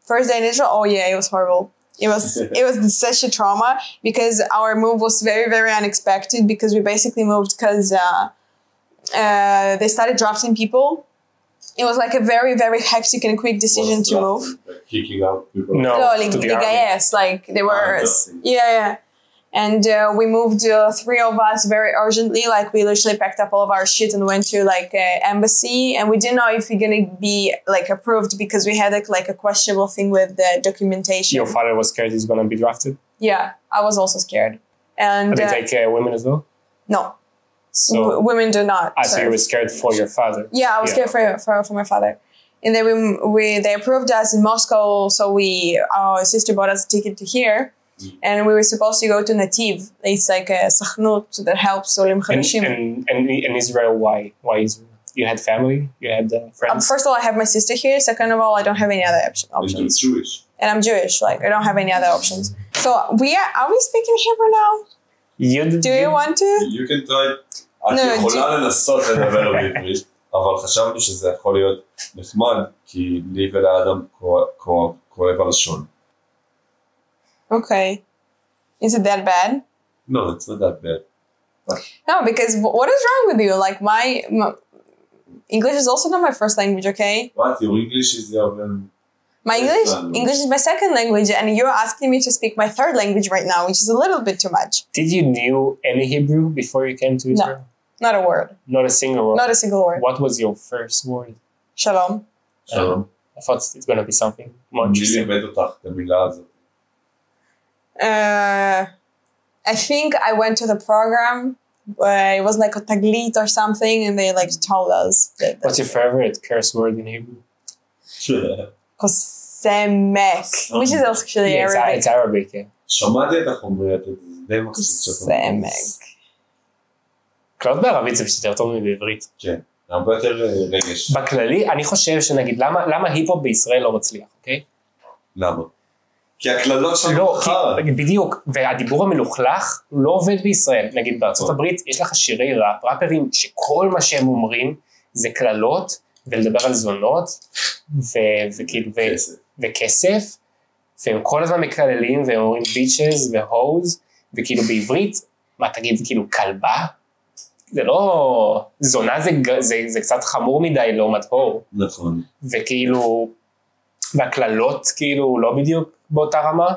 C: First day in Israel? Oh yeah, it was horrible. It was such a trauma because our move was very, very unexpected because we basically moved because they started drafting people. It was like a very, very hectic and quick decision to move.
B: Like kicking out people?
C: No, like the guys, like they were, yeah. And we moved 3 of us very urgently. Like we literally packed up all of our shit and went to like an embassy. And we didn't know if we're going to be like approved because we had like a questionable thing with the documentation.
A: Your father was scared he's going to be drafted?
C: Yeah, I was also scared. And
A: but they take women as well?
C: No. So women do not.
A: So you were scared for your father?
C: Yeah, I was scared for my father. And then they approved us in Moscow. So our sister bought us a ticket to here. And we were supposed to go to Nativ. It's like a Sachnut that helps Olim Chadashim.
A: And in Israel, why Israel? You had family? You had friends?
C: First of all, I have my sister here. Second of all, I don't have any other options.
B: And you're Jewish.
C: And I'm Jewish. Like, I don't have any other options. So, are we speaking Hebrew now? Do you want to?
B: You can try. את יכולה לנסות לדבר בעברית, אבל חשבנו שזה יכול להיות נחמד, כי לי ולאדם כואב הלשון.
C: Okay. Is it that bad?
B: No, it's not that bad.
C: No, because what is wrong with you? Like my English is also not my first language, okay?
B: What? Your English is your...
C: My English is my second language, and you're asking me to speak my third language right now, which is a little bit too much.
A: Did you know any Hebrew before you came to Israel?
C: No, not a word.
A: Not a single word?
C: Not a single word.
A: What was your first word?
C: Shalom.
B: Shalom.
A: I thought it's going to be something more interesting.
C: I think I went to the program where it was like a taglit or something, and they like told us.
A: What's your favorite curse word in Hebrew?
C: Kosemek, which is actually Arabic.
A: It's Arabic, yeah.
B: שמעתי את החומרת, זה די מקסיס.
C: קוסמק.
A: קללות בערבית זה יותר טוב מבעברית.
B: כן, הרבה יותר רגש.
A: בכללי, אני חושב שנגיד, למה היפ-הופ בישראל לא מצליח, אוקיי?
B: למה? כי הקללות שם חרא.
A: בדיוק, והדיבור המלוכלך לא עובד בישראל. נגיד בארצות הברית יש לך שירי ראפ, ראפרים שכל מה שהם אומרים זה קללות, ולדבר על זונות, וכסף, והם כל הזמן מקללים, והם אומרים ביצ'ז והוז, וכאילו בעברית, מה תגיד, כאילו כלבה? זה לא, זונה זה קצת חמור מדי לעומת הור.
B: נכון.
A: וכאילו, והקללות כאילו לא בדיוק באותה רמה,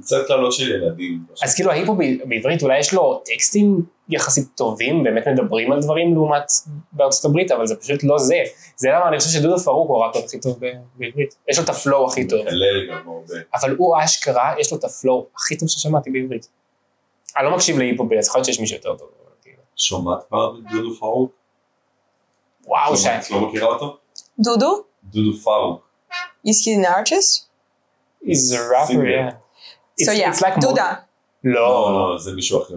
B: קצת קללות של ילדים.
A: אז כאילו ההיפ-הופ בעברית אולי יש לו טקסטים יחסית טובים, באמת מדברים על דברים לעומת בארצות הברית, אבל זה פשוט לא זה. זה למה אני חושב שדודו פרוק הוא הראפר הכי טוב בעברית. יש לו את הפלואו הכי טוב.
B: מקלל גם הרבה.
A: אבל הוא אשכרה, יש לו את הפלואו הכי טוב ששמעתי בעברית. אני לא מקשיב להיפ-הופ, אז יכול להיות שיש מישהו יותר טוב.
B: שומעת פעם את דודו פרוק?
A: וואו,
B: את לא מכירה אותו?
C: דודו?
B: דודו פרוק.
C: Is he an artist?
A: He's a rapper, yeah.
C: So yeah, דודה.
A: לא,
B: זה מישהו אחר.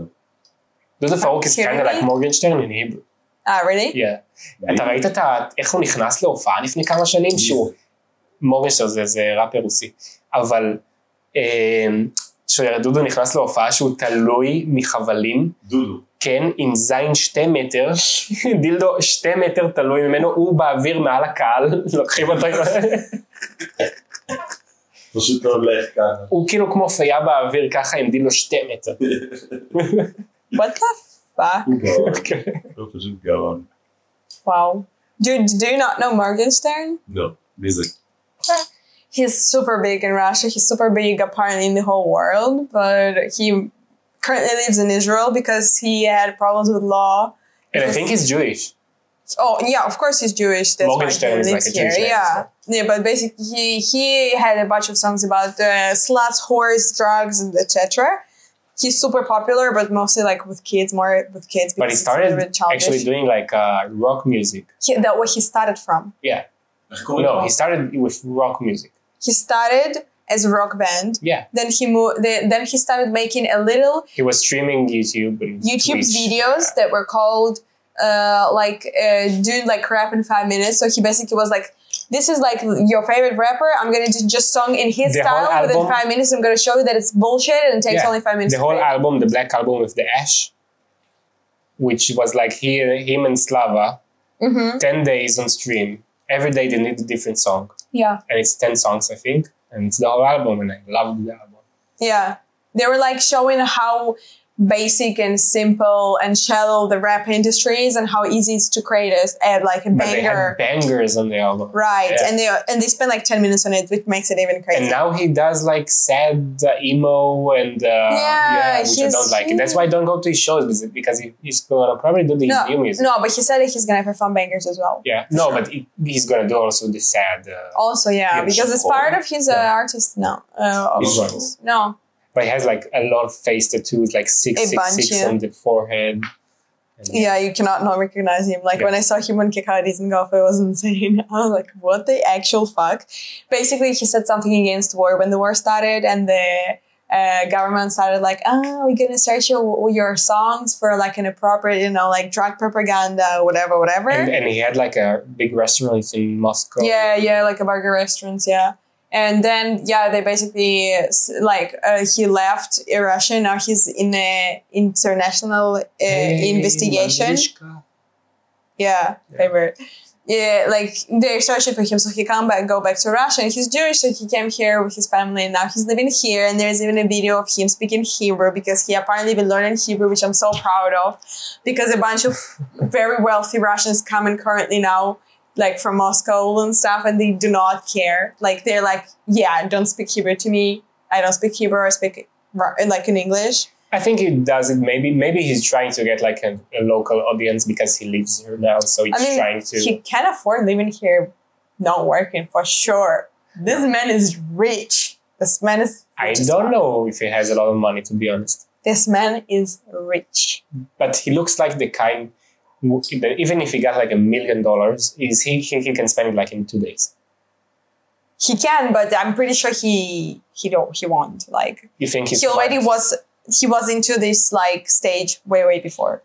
A: דודו פרוק is kind of like מורגנשטרן in Hebrew.
C: Really?
A: Yeah. אתה ראית איך הוא נכנס להופעה לפני כמה שנים? שהוא מורגנשטרן זה ראפר רוסי. אבל דודו נכנס להופעה שהוא תלוי מחבלים.
B: דודו.
A: כן, עם זין 2 מטר, דילדו 2 מטר תלוי ממנו, הוא באוויר מעל הקהל, לוקחים אותו.
B: פשוט לא הולך ככה.
A: הוא כאילו כמו פיה באוויר ככה עם דילדו 2 מטר.
C: What the fuck?
B: הוא פשוט גאון.
C: Wow. Do you not know Morgenstern?
B: לא, מי זה?
C: He's super big in Russia. He's super big apparently in the whole world, but he currently lives in Israel because he had problems with law.
A: And I think he's Jewish.
C: Oh yeah, of course he's Jewish. That's why he
A: Morgenstern is
C: lives
A: like a
C: here.
A: Jewish name,
C: Yeah, yeah, but basically he had a bunch of songs about sluts, whores, drugs, and etc. He's super popular, but mostly like with kids, more with kids.
A: But he started actually doing like rock music.
C: That's where he started from.
A: Yeah. No, he started with rock music.
C: He started as a rock band.
A: Yeah.
C: Then he moved. Then he started making a little
A: He was streaming YouTube and Twitch.
C: videos that were called doing like rap in 5 minutes. So he basically was like, "This is like your favorite rapper. I'm gonna do just song in his style within 5 minutes. I'm gonna show you that it's bullshit and it takes only 5 minutes."
A: The whole album, the Black Album with the Ash, which was like him and Slava, 10 days on stream. Every day they need a different song.
C: Yeah.
A: And it's 10 songs, I think. And it's the whole album, and I loved the album.
C: Yeah. They were like showing how basic and simple and shallow the rap industry is and how easy it's to create like a
A: But
C: banger.
A: they had bangers on the album.
C: Right.
A: Yeah.
C: And they spend like 10 minutes on it, which makes it even crazy.
A: And now he does like sad emo and which I don't like. That's why I don't go to his shows because he's gonna probably do the new music.
C: No, but he said that he's gonna perform bangers as well.
A: Yeah. No, but he's gonna do also the sad.
C: Also, yeah, because it's part of his artist now. No.
A: But he has like a lot of face tattoos, like 666 on the forehead.
C: Yeah, you cannot not recognize him. Like when I saw him on Kick Out Dizengoff, it was insane. I was like, what the actual fuck? Basically, he said something against war when the war started and the government started like, we're gonna search your songs for like inappropriate, like drug propaganda, whatever.
A: And he had like a big restaurant in Moscow.
C: Yeah, like a burger restaurants, yeah. And then, they basically, he left Russia. Now he's in an international investigation. Yeah, favorite. Yeah, like, they're searching for him, so he go back to Russia. And he's Jewish, so he came here with his family, and now he's living here. And there's even a video of him speaking Hebrew, because he apparently been learning Hebrew, which I'm so proud of. Because a bunch of very wealthy Russians come in currently now, like from Moscow and stuff, and they do not care. Like they're like, don't speak Hebrew to me. I don't speak Hebrew. I speak like in English.
A: I think he does it. Maybe he's trying to get like a local audience because he lives here now. So he's trying to.
C: He can afford living here, not working for sure. This man is rich. This man is.
A: I don't know if he has a lot of money, to be honest.
C: This man is rich.
A: But he looks like the kind. Even if he got like $1 million, he can spend it like in 2 days.
C: He can, but I'm pretty sure he won't. Like,
A: you think
C: he already was into this like stage way before.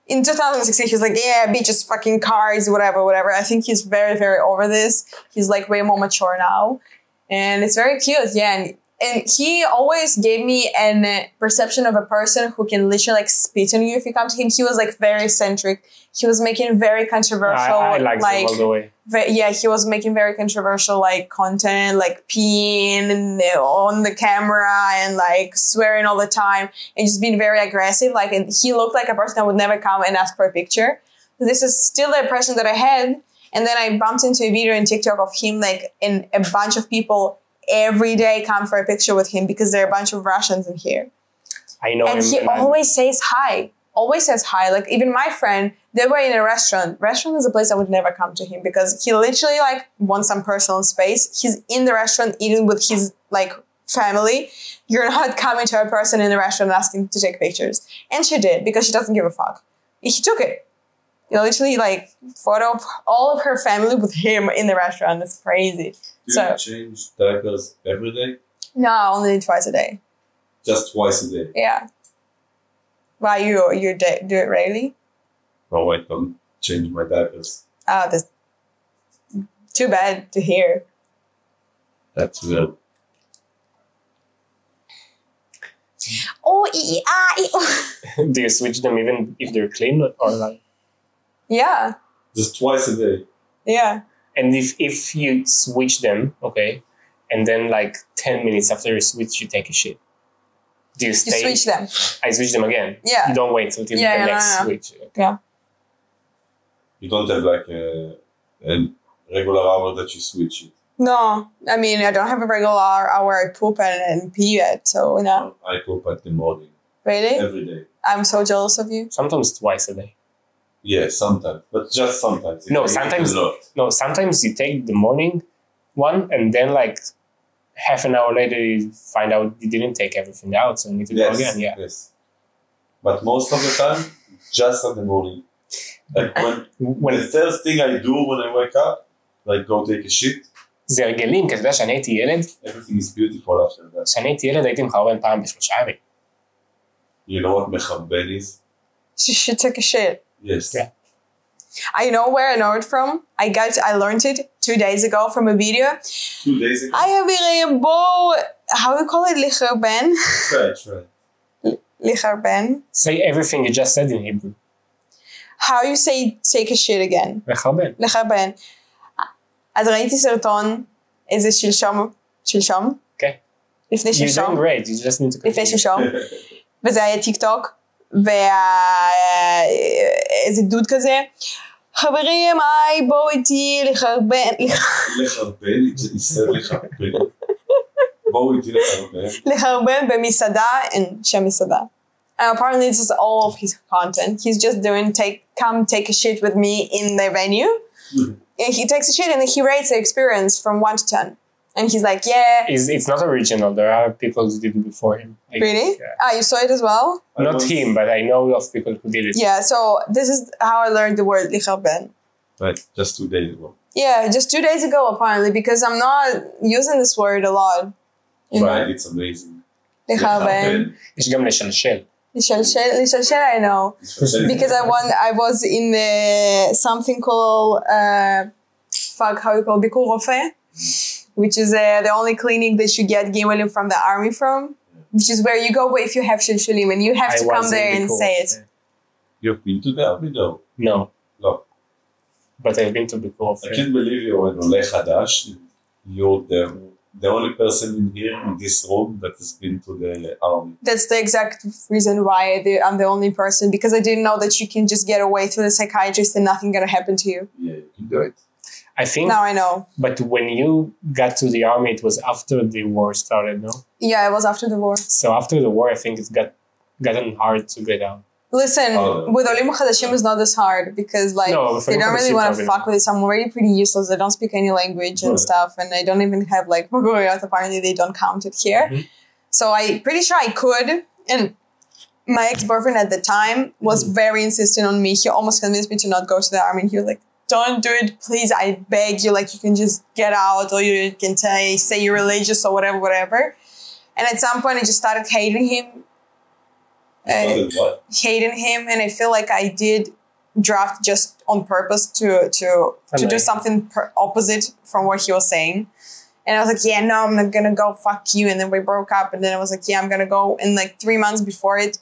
C: In 2016, he was like, bitches, fucking cars, whatever. I think he's very, very over this. He's like way more mature now, and it's very cute. Yeah, and he always gave me an perception of a person who can literally like spit on you if you come to him. He was like very eccentric. He was making very controversial.
A: I like him all the way.
C: He was making very controversial like content, like peeing on the camera and like swearing all the time and just being very aggressive. Like, and he looked like a person that would never come and ask for a picture. This is still the impression that I had. And then I bumped into a video on TikTok of him like in a bunch of people every day come for a picture with him because there are a bunch of Russians in here.
A: I know
C: And
A: him.
C: he always says hi. Always says hi. Like even my friend, they were in a restaurant. Restaurant is a place I would never come to him because he literally like wants some personal space. He's in the restaurant eating with his like family. You're not coming to a person in the restaurant asking to take pictures. And she did because she doesn't give a fuck. He took it. You know, literally like photo of all of her family with him in the restaurant. That's crazy.
B: Do you change diapers every day?
C: No, only twice a day.
B: Just twice a day?
C: Yeah. Why you do it regularly?
B: No, I don't change my diapers.
C: Oh, that's too bad to hear.
B: That's weird.
C: Oh,
A: Do you switch them even if they're clean or like?
C: yeah,
B: Just twice a day.
C: yeah.
A: And if you switch them, okay, and then like 10 minutes after you switch, you take a shit. Do you
C: You
A: stay?
C: switch them.
A: I switch them again.
C: Yeah.
A: You don't wait until
C: Yeah,
A: the
C: yeah,
A: next
C: no.
A: switch.
C: Yeah.
B: You don't have like a regular hour that you switch it.
C: No, I mean I don't have a regular hour I poop and pee yet. So no,
B: I poop at the morning.
C: really,
B: Every day.
C: I'm so jealous of you.
A: Sometimes twice a day.
B: Yeah, sometimes. But just sometimes.
A: No,
B: I eat
A: sometimes-
B: a lot.
A: No, sometimes you take the morning one and then like half an hour later you find out you didn't take everything out, so you need to go again. Yeah.
B: Yes. But most of the time, just in the morning. Like when the first thing I do when I wake up, like go take a shit,
A: זה הרגלים, כי אתה יודע שאני הייתי ילד,
B: everything is beautiful after that.
A: כשאני הייתי ילד הייתי מחרבן פעם בשלושה ימים.
B: You know what מחרבן is?
C: She should take a shit.
B: Yes.
A: Yeah.
C: I know where I know it from. I learned it 2 days ago from a video.
B: 2 days ago.
C: I have a bow. How do you call it? Licharben.
B: Try.
C: Licharben.
A: Say everything you just said in Hebrew.
C: How you say take a shit again?
A: לחרבן.
C: לחרבן. אז ראיתי סרטון איזה שלשום.
A: Okay.
C: לפני
A: You're doing
C: שלשום.
A: great, you just need to
C: לפני
A: continue.
C: שלשום. וזה היה טיק טוק. ואיזה דוד כזה. חברים, היי, בואו איתי לחרבן.
B: לחרבן, יסר לחרבן. בואו איתי לחרבן.
C: לחרבן במסעדה, אין שם מסעדה. And apparently this is all of his content. He's just doing come take a shit with me in the venue. And he takes a shit and he rates the experience from 1 to 10. And he's like, yeah.
A: It's not original, there are people who did it before him. Like,
C: Really?
A: yeah.
C: Ah, you saw it as well?
A: Not him, but I know of people who did it.
C: Yeah, so this is how I learned the word licharben.
B: Right, just 2 days ago.
C: Yeah, just 2 days ago apparently, because I'm not using this word a lot. You know?
B: Right, it's amazing.
C: licharben.
A: יש גם לשלשל.
C: לשלשל, I know. Because I was in the something called how you call it, ביקור רופא, which is the only clinic that you get gimelim from the army from, which is where you go if you have shilshulim and you have to come there and say it.
B: You've been to the army? No.
A: No,
B: No.
A: but I've been to ביקור
B: I can't believe you're an עולה חדש. You're the only person in here, in this room, that has been to the army.
C: That's the exact reason why I'm the only person, because I didn't know that you can just get away through the psychiatrist and nothing gonna happen to you.
B: Yeah, you can do it.
A: I think,
C: Now I know.
A: but when you got to the army, it was after the war started, no?
C: Yeah, it was after the war.
A: So after the war, I think it's gotten hard to get out.
C: Listen, with Olim Chadashim it's not this hard because like
A: No,
C: they don't really want to
A: probably
C: fuck with it. So I'm already pretty useless. I don't speak any language and
B: Right.
C: stuff, and I don't even have like Bogoriot. Apparently they don't count it here.
A: Mhm.
C: So I pretty sure I could. And my ex-boyfriend at the time was very insistent on me. He almost convinced me to not go to the army. And he was like, "Don't do it, please. I beg you. Like you can just get out, or you can say you're religious or whatever." And at some point, I just started hating him.
B: Started what?
C: Hating him, and I feel like I did draft just on purpose to do
A: Okay.
C: something opposite from what he was saying. And I was like, yeah, no, I'm not gonna go, fuck you. And then we broke up, and then I was like, yeah, I'm gonna go. And like 3 months before it,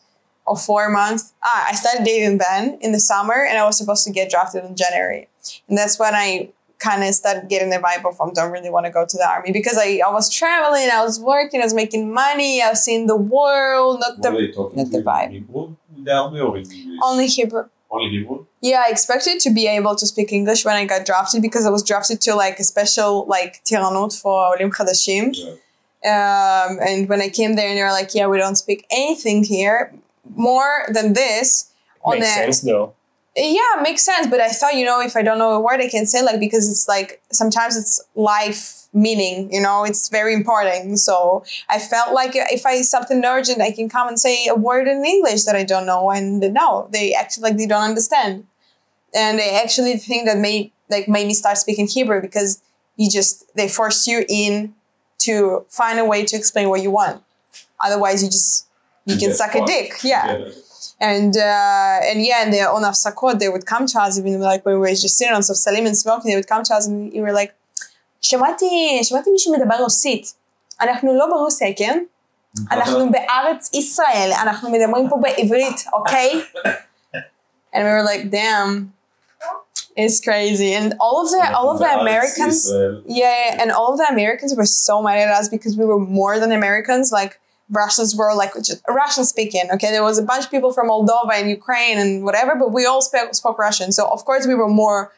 C: or 4 months, I started dating Ben in the summer, and I was supposed to get drafted in January. And that's when I kind of started getting the vibe of I don't really want to go to the army, because I was traveling, I was working, I was making money, I was seeing the world, not
B: What are
C: the
B: you talking
C: not the
B: to
C: vibe.
B: in Hebrew? In the army or in English?
C: only Hebrew.
B: Only Hebrew?
C: Yeah, I expected to be able to speak English when I got drafted because I was drafted to like a special like tiranut for Olim Chadashim.
B: Yeah.
C: And when I came there and they were like, yeah, we don't speak anything here more than this.
A: Makes sense though.
C: Yeah, makes sense. But I thought, if I don't know a word, I can say like, because it's like, sometimes it's life meaning, it's very important. So I felt like if I something urgent, I can come and say a word in English that I don't know. And no, they actually like, they don't understand. And they actually think that made me start speaking Hebrew because they force you in to find a way to explain what you want. Otherwise you can suck a dick. Yeah. And the on Afsakot, they would come to us, even like when we were just sitting on Safsalim and smoking, they would come to us and we were like, שמעתי מישהו מדבר רוסית. אנחנו לא ברוסיה, כן? אנחנו בארץ ישראל. אנחנו מדברים פה בעברית, okay? And we were like, damn. It's crazy. And all of the Americans, and all of the Americans were so mad at us because we were more than Americans. Like, Russians were like just Russian speaking. Okay, there was a bunch of people from Moldova and Ukraine and whatever, but we all spoke Russian. So of course we were more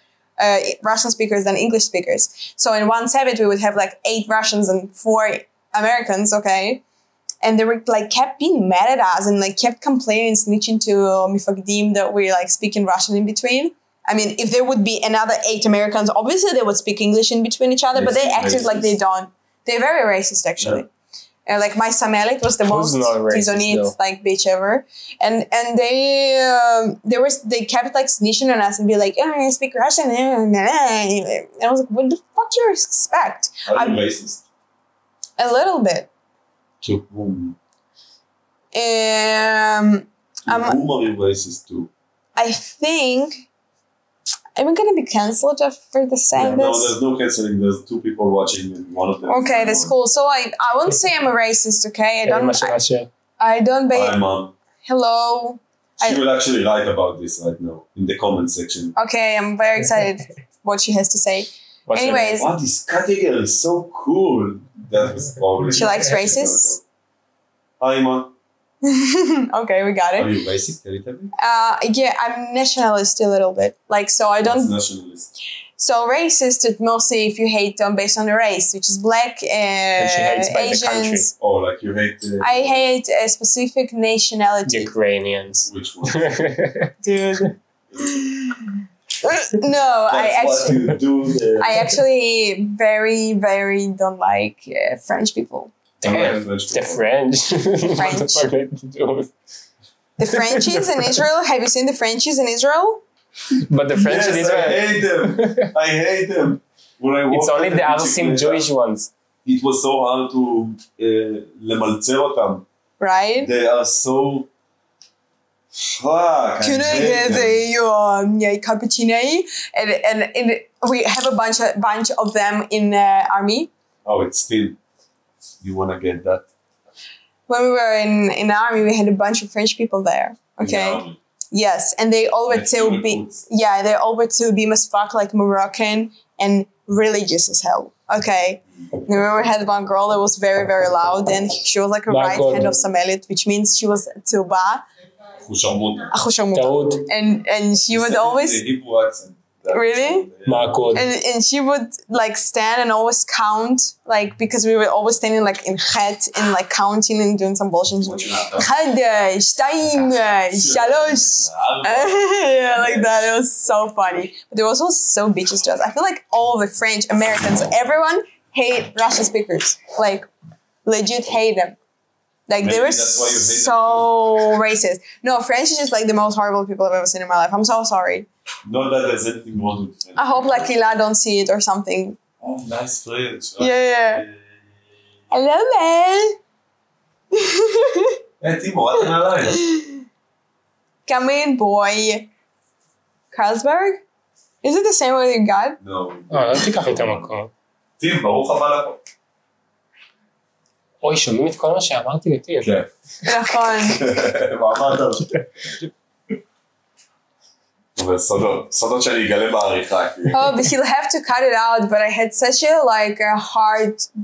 C: Russian speakers than English speakers. So in one Sabbath we would have like 8 Russians and 4 Americans. Okay, and they were like kept being mad at us and like kept complaining, snitching to Mifagdim that we like speaking Russian in between. I mean, if there would be another 8 Americans, obviously they would speak English in between each other, but they acted like they don't. They're very racist, actually. Yeah. Like my Samelit was the most Tizonit like bitch ever, and they kept like snitching on us and be like, oh, I speak Russian, and I was like, what the fuck do you expect?
B: Are you racist?
C: A little bit.
B: To whom?
C: To
B: whom are you racist to?
C: I think. I'm going to be cancelled for the saying this.
B: No, there's no cancelling. There's 2 people watching and one of them.
C: Okay, that's cool. So I won't say I'm a racist, okay? I don't
B: Hi, Mom.
C: Hello.
B: She will actually write about this right now in the comment section.
C: Okay, I'm very excited what she has to say. Anyways.
B: Wow, this category is so cool. That was probably...
C: She likes racists?
B: Hi, Mom.
C: Okay, we got it.
B: Are you racist? Can you tell me?
C: Yeah, I'm nationalist a little bit. Like, so I don't...
B: What's nationalist?
C: So racist, it's mostly if you hate them based on the race, which is black, Asians.
B: Oh, like you hate...
C: I hate a specific nationality.
A: Ukrainians.
B: Which one?
C: Dude. No, I actually very, very don't like French people.
A: Damn, the French.
C: The Frenchies in Israel. Have you seen the Frenchies in Israel?
A: But the French in Israel.
B: I hate them. I hate them.
A: It's only the Arsim Jewish ones.
B: It was so hard to lemalzer אותם.
C: Right?
B: They are so... Fuck.
C: Can I have a cappuccino? And we have a bunch of them in army.
B: Oh, it's still... You want to get that?
C: When we were in the army, we had a bunch of French people there. Okay. Yes, and they all were to be as fuck, like Moroccan and religious as hell. Okay. And we had one girl that was very, very loud, and she was like a right hand of Samelit, which means she was Tzuba. And she would always...
B: The Hebrew accent.
C: Really? And she would like stand and always count, like, because we were always standing like in chet and like counting and doing some bullshit. Yeah, like that. It was so funny. But they were also so bitches to us. I feel like all the French, Americans, everyone hate Russian speakers. Like, legit hate them. Like, maybe they were so racist. No, French is just like the most horrible people I've ever seen in my life. I'm so sorry.
B: Not that there's anything wrong with French.
C: I hope like Hila don't see it or something.
B: Oh, nice French.
C: Yeah. Hello, man.
B: Hey, Timo, what's in our line?
C: Come in, boy. Carlsberg? Is it the same way you got?
B: No.
A: לא תיקח לי את המקום.
B: טים, ברוך הבא לפה.
A: אוי, שומעים את כל מה שאמרתי לטים.
B: כן.
C: נכון.
B: מה אמרת? אבל סודות שאני אגלה בעריכה.
C: Oh, but he'll have to cut it out. But I had such a like a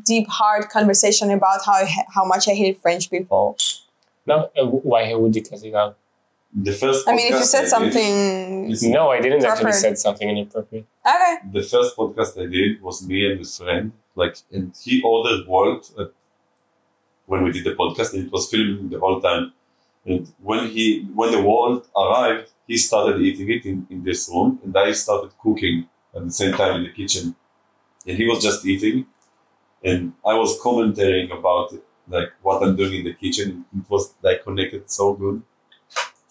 C: deep, hard conversation about how much I hate French people.
A: No, why would you cut it out?
B: The first podcast
C: I mean, if you said
B: I did-
C: something,
A: No, I didn't actually
C: Proper.
A: said something inappropriate.
C: okay.
B: The first podcast I did was me and a friend, and he ordered Walt when we did the podcast, and it was filming the whole time. And when the Walt arrived, he started eating it in this room, and I started cooking at the same time in the kitchen. And he was just eating, and I was commentating about what I'm doing in the kitchen. It was connected so good.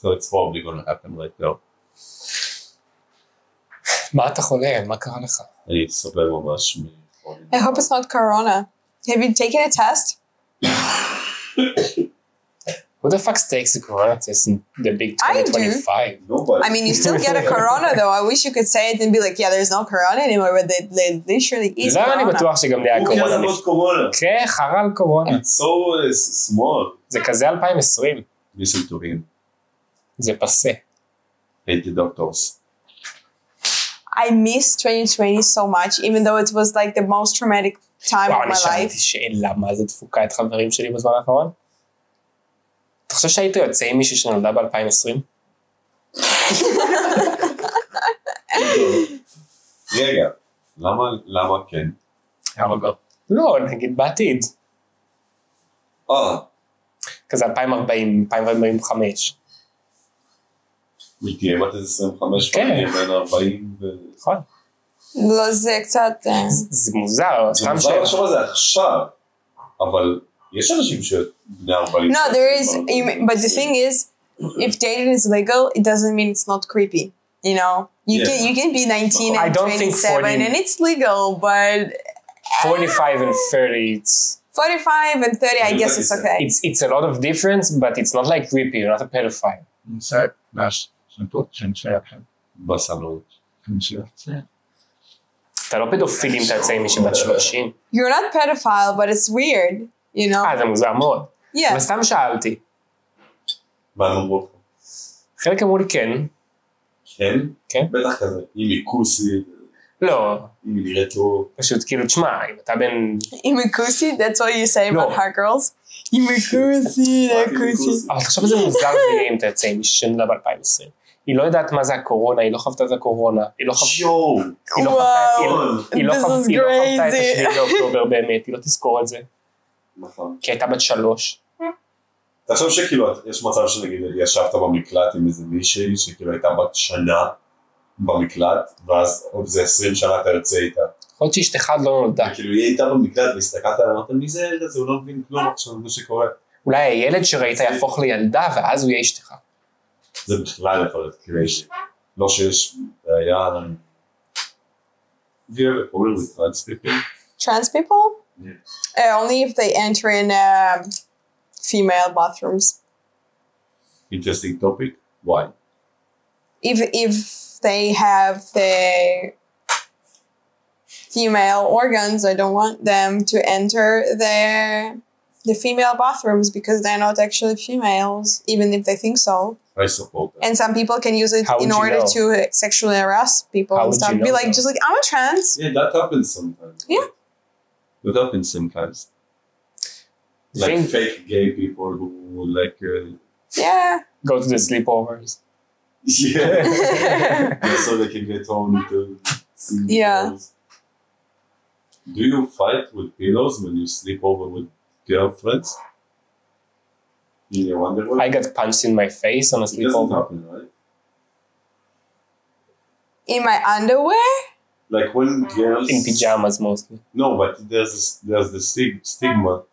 B: So it's probably gonna happen right now.
A: מה אתה חולה? מה קרה לך?
B: אני סובל ממש מחולים.
C: I hope it's not Corona. Have you taken a test?
A: Who the fuck takes the corona test in the big
C: I do.
A: 2025?
B: Nobody.
C: I mean, you still get a Corona though. I wish you could say it and be like, yeah, there's no Corona anymore, but they literally is
A: למה אני
C: Corona.
A: בטוח שגם לי היה
B: Who
A: קורונה?
B: cares about corona?
A: כן, חרה על קורונה.
B: It's so small.
A: זה כזה 2020.
B: Listen to him.
A: זה פסה.
B: Hate the doctors.
C: I miss 2020 so much, even though it was like the most traumatic time
A: וואו,
C: of
A: אני
C: my
A: שאלתי
C: life.
A: שאלה, מה זה דפוקה את חברים שלי בזמן האחרון? אתה חושב שהיית יוצא עם מישהי שנולדה ב-2020?
B: רגע, למה כן?
A: לא, נגיד בעתיד.
B: אה,
A: כזה 2040, 2045.
B: היא תהיה בת איזה 25
A: כן.
B: ואני בין 40 ו...
A: נכון.
C: לא, זה קצת...
A: זה מוזר,
B: זה
A: סתם
B: מוזר לחשוב על זה עכשיו, אבל יש אנשים שבני 40...
C: No, there is... But the thing is, if dating is legal, it doesn't mean it's not creepy. You know? You can be 19
A: I
C: and
A: don't think
C: 27
A: 40
C: and it's legal, but...
A: 45 and 30, it's
C: 45 and 30, I guess it's okay.
A: it's a lot of difference, but it's not like creepy. You're not a pedophile.
B: בסלון.
A: אתה לא פדופיל אם אתה יוצא עם מישהי בת 30.
C: You're not pedophile, but it's weird, you know?
A: זה מוזר מאוד.
C: Yeah.
A: אבל סתם שאלתי.
B: מה הם אמרו לך?
A: חלק אמרו לי כן.
B: כן?
A: כן.
B: בטח כזה, אם היא כוסית,
A: לא.
B: אם היא נראית טוב.
A: פשוט כאילו, תשמע, אם אתה בן...
C: Imikusi, that's what you say about
A: No.
C: hot girls? Imikusi, Imikusi.
A: אבל תחשוב איזה מוזר זה יהיה אם אתה יוצא עם מישהי שנולדה ב-2020. היא לא יודעת מה זה הקורונה, היא לא חוותה את הקורונה, היא לא
B: יואו!
C: Wow, this is
A: חוותה את
C: crazy.
A: 7 באוקטובר באמת, היא לא תזכור את זה,
B: נכון.
A: כי הייתה בת 3.
B: תחשוב שכאילו, יש מצב שנגיד ישבת במקלט עם איזה מישהי שכאילו הייתה בת שנה במקלט, ואז עוד איזה 20 שנה אתה יוצא איתה.
A: יכול להיות שאשתך עוד לא נולדה.
B: וכאילו היא הייתה במקלט והסתכלת עליה, אמרת מי זה הילד הזה, הוא לא מבין כלום עכשיו, מה שקורה.
A: אולי הילד שראית יהפוך לילדה, ואז הוא יהיה אשתך.
B: זה בכלל יכול להיות קרייזי. לא שיש בעיה... Do you have a problem with trans people?
C: Trans people?
B: Yeah.
C: Only if they enter in female bathrooms.
B: Interesting topic. Why?
C: If they have the female organs, I don't want them to enter the female bathrooms because they're not actually females, even if they think so.
B: I support that.
C: And some people can use it
A: How would
C: in
A: you
C: order
A: know?
C: to sexually harass people
A: How
C: and
A: would
C: stuff.
A: you
C: Be
A: know
C: like,
A: though?
C: just like, I'm a trans.
B: Yeah, that happens sometimes.
C: Yeah.
B: That happens sometimes. Like
A: Think-
B: fake gay people who like...
C: Yeah.
A: Go to the sleepovers.
B: yeah. So they can get on to see
C: Yeah.
B: pillows. Do you fight with pillows when you sleep over with girlfriends? In your underwear?
A: I got punched in my face on a
B: It doesn't
A: sleepover.
B: happen, right?
C: In my underwear?
B: Like when girls...
A: In pajamas mostly.
B: No, but there's the stigma.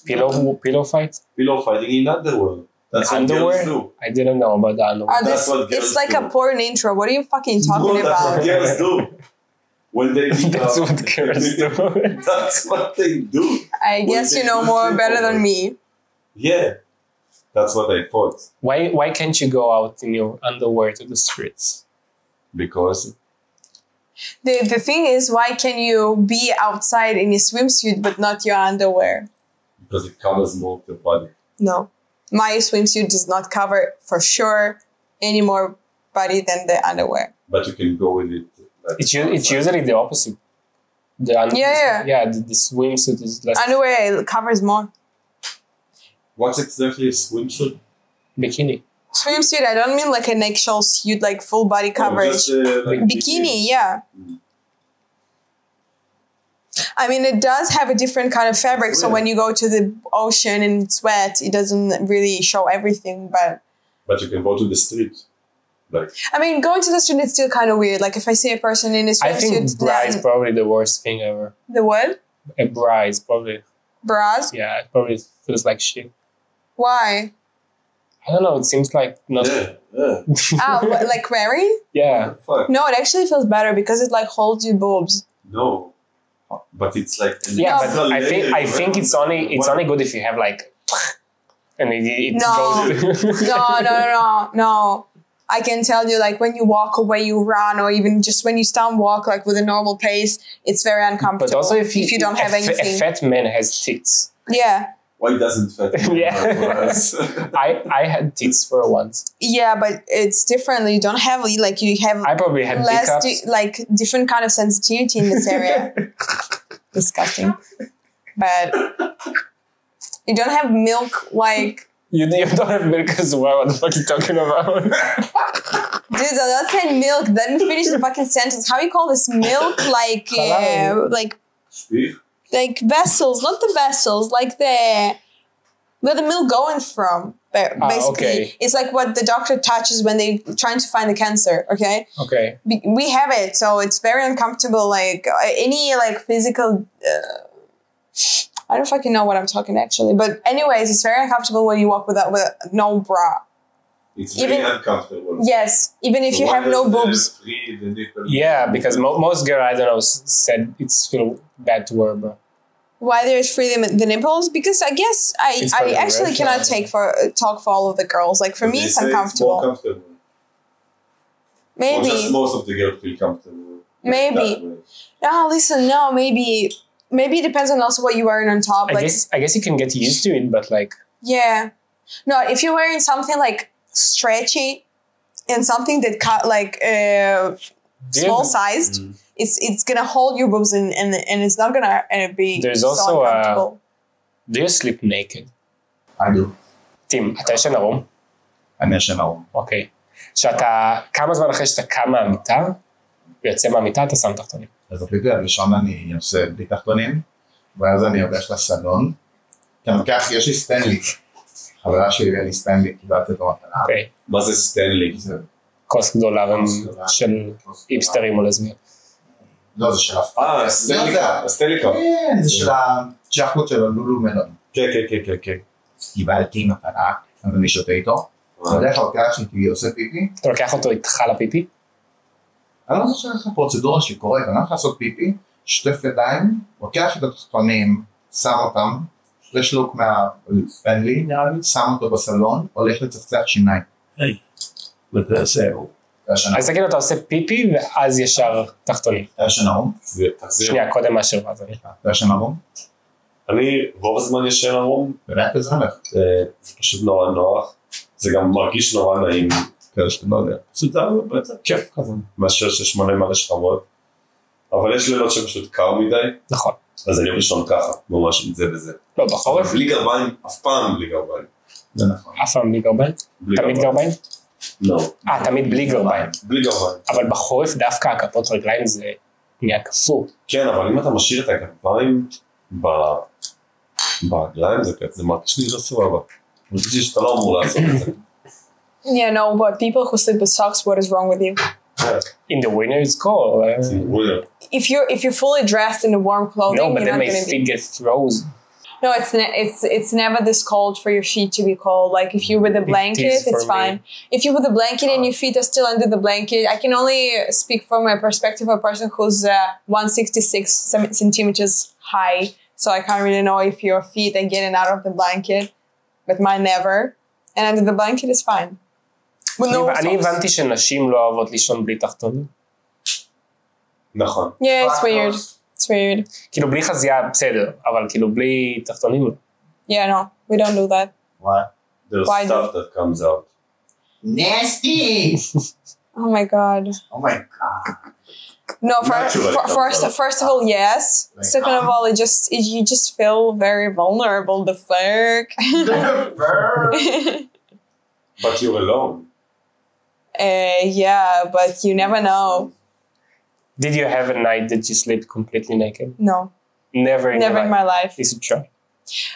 A: Pillow fight?
B: Pillow fighting in underwear. That's what
A: Underwear?
B: girls do.
A: I didn't know about the underwear.
B: That's what
C: It's
B: girls
C: like
B: do.
C: a porn intro. What are you fucking talking
B: No, that's
C: about?
B: what girls do. When they
A: That's what girls do.
B: That's what they do.
C: I guess you know more better than me.
B: Yeah. That's what I thought.
A: Why can't you go out in your underwear to the streets?
B: Because
C: The thing is, why can you be outside in a swimsuit but not your underwear?
B: it covers more of the body.
C: No. My swimsuit does not cover, for sure, any more body than the underwear.
B: But you can go with it. Like,
A: It's usually the opposite.
C: Yeah.
A: The swimsuit is less
C: Underwear covers more.
B: What's exactly a swimsuit?
A: bikini.
C: Swimsuit, I don't mean like an actual suit, like full body coverage.
B: Just, like
C: Bikini, yeah. I mean, it does have a different kind of fabric, so when you go to the ocean and it's wet, it doesn't really show everything, but
B: you can go to the street. Like,
C: I mean, going to the street is still kind of weird. Like, if I see a person in a
A: I think
C: swimsuit,
A: bra is
C: then
A: probably the worst thing ever.
C: the what?
A: A bra is probably,
C: Bras?
A: yeah, it probably feels like shit.
C: Why?
A: I don't know, it seems like not,
B: yeah.
C: What, like wearing?
A: yeah.
B: Fuck.
C: No, it actually feels better because it like holds your boobs.
B: No. But it's like
A: Yeah,
C: No,
A: but I think it's only good if you have like, and it
C: No.
A: goes.
C: No. I can tell you, like, when you walk or when you run or even just when you stand walk, like, with a normal pace, it's very uncomfortable.
A: But also if you
C: don't have anything.
A: a fat man has tits.
C: Yeah.
B: Why doesn't fat?
A: Yeah. I had tits for once.
C: Yeah, but it's different. You don't have, like, you have
A: I probably had
C: less,
A: pickups.
C: different kind of sensitivity in this area. Disgusting. But you don't have milk, like...
A: You don't have milk as well. What the fuck are you talking about?
C: Dude, I'm not saying milk. Let me finish the fucking sentence. How you call this milk? Like vessels, not the vessels, like where the milk going from. Basically,
A: okay.
C: It's like what the doctor touches when they trying to find the cancer. Okay.
A: Okay.
C: We have it, so it's very uncomfortable. Like any like physical. I don't fucking know what I'm talking actually, but anyways, it's very uncomfortable when you walk with no bra.
B: It's very uncomfortable.
C: Yes, even if
B: So
C: you
B: why
C: have no
B: does the
C: boobs.
B: free, the nipple-
A: Yeah, because most girls, I don't know, said it's feel bad to wear bra.
C: Why there's freedom the nipples? Because I guess
A: It's
C: I
A: probably
C: actually
A: rich,
C: cannot talk for all of the girls. Like for
B: But
C: me,
B: they
C: it's
B: say
C: uncomfortable.
B: more comfortable. Or
C: Maybe.
B: just most of the girls feel comfortable.
C: Maybe.
B: that way.
C: No, listen, no, maybe it depends on also what you're wearing on top.
A: I guess you can get used to it, but like,
C: Yeah. No, if you're wearing something like stretchy and something that small sized, it's gonna hold your boobs and it's not gonna be
A: There's
C: so
A: also,
C: uncomfortable.
A: do you sleep naked?
D: I do.
A: טים, אתה ישן ערום?
D: אני ישן ערום.
A: אוקיי. שאתה, כמה זמן אחרי שאתה קם מהמיטה, ויוצא מהמיטה, אתה שם תחתונים.
D: אז בפליטי הראשון אני עושה בלי תחתונים, ואז אני עובש לסלון. כי אני לוקח, יש לי סטנלי. חברה שלי הביאה לי סטנלי, קיבלתי אותו מתנה.
A: אוקיי.
B: מה זה סטנלי?
D: זה-
A: כוס גדולה של
D: כוס
A: היפסטרים או לסביות.
D: לא, זה של
B: הסטנליקה.
D: כן, זה של הג'חלות של הלולו מלון.
B: כן.
D: קיבלתי מתנה, אז אני שותה איתו. בדרך כלל לוקח שאני עושה פיפי.
A: אתה לוקח אותו איתך לפיפי?
D: אני לא זוכר איך הפרוצדורה שלי קורית, אני הולך לעשות פיפי, שטף ידיים, לוקח את התחתונים, שם אותם, שלוק מהסטנלי נראה לי, שם אותו בסלון, הולך לצחצח שיניים. וזהו.
A: אז תגיד, אתה עושה פיפי ואז ישר תחתונים.
D: אתה ישן ערום?
A: שנייה, קודם מאשר ואז אני.
D: אתה ישן ערום?
B: אני רוב הזמן ישן ערום,
D: באמת איזה הולך?
B: זה פשוט נורא נוח, זה גם מרגיש נורא נעים, כאלה שאתה לא יודע, פשוט זה כיף כזה, מאשר שיש מלא שכבות, אבל יש לילות שפשוט קר מדי,
A: נכון.
B: אז אני ראשון ככה, ממש עם זה וזה.
A: לא, בחורף?
B: בלי גרביים, אף פעם בלי גרביים.
D: זה נכון.
A: אף פעם בלי גרביים? תמיד גרביים?
B: לא.
A: תמיד בלי גרביים.
B: בלי גרביים.
A: אבל בחורף דווקא הכפות רגליים זה נהיה קפוא.
B: כן, אבל אם אתה משאיר את הגרביים ברגליים, זה מרגיש לי לא סבבה. אני חושב שאתה לא אמור לעשות את זה.
C: Yeah, no, but people who sleep with socks, what is wrong with you?
A: In the winter it's cold.
C: If you're fully dressed in the warm clothing,
A: No, but
C: you're
A: then
C: not
A: my
C: going to be.
A: feet get frozen.
C: No, it's never this cold for your feet to be cold. Like if you're with a blanket,
A: is
C: it's
A: for me.
C: fine. If you're with a blanket and your feet are still under the blanket, I can only speak from a perspective of a person who's 166 centimeters high. So I can't really know if your feet are getting out of the blanket, but mine never. And under the blanket is fine. With no
A: אני
C: socks.
A: הבנתי שנשים לא אוהבות לישון בלי תחתונים.
B: נכון.
C: Yeah, it's weird. It's weird.
A: כאילו בלי חזייה בסדר, אבל כאילו בלי תחתונים לא.
C: Yeah, no, we don't do that.
D: What?
B: There's
C: Why
B: stuff that comes out.
D: Nasty!
C: Oh my god.
D: Oh my god.
C: No,
B: Naturally,
C: first of all, yes.
D: Like,
C: Second of all, you just feel very vulnerable. The fuck.
B: But you're alone.
C: Yeah, but you never know.
A: Did you have a night that you slept completely naked?
C: No,
A: Never in
C: never
A: your
C: in
A: life.
C: my life.
A: You should try.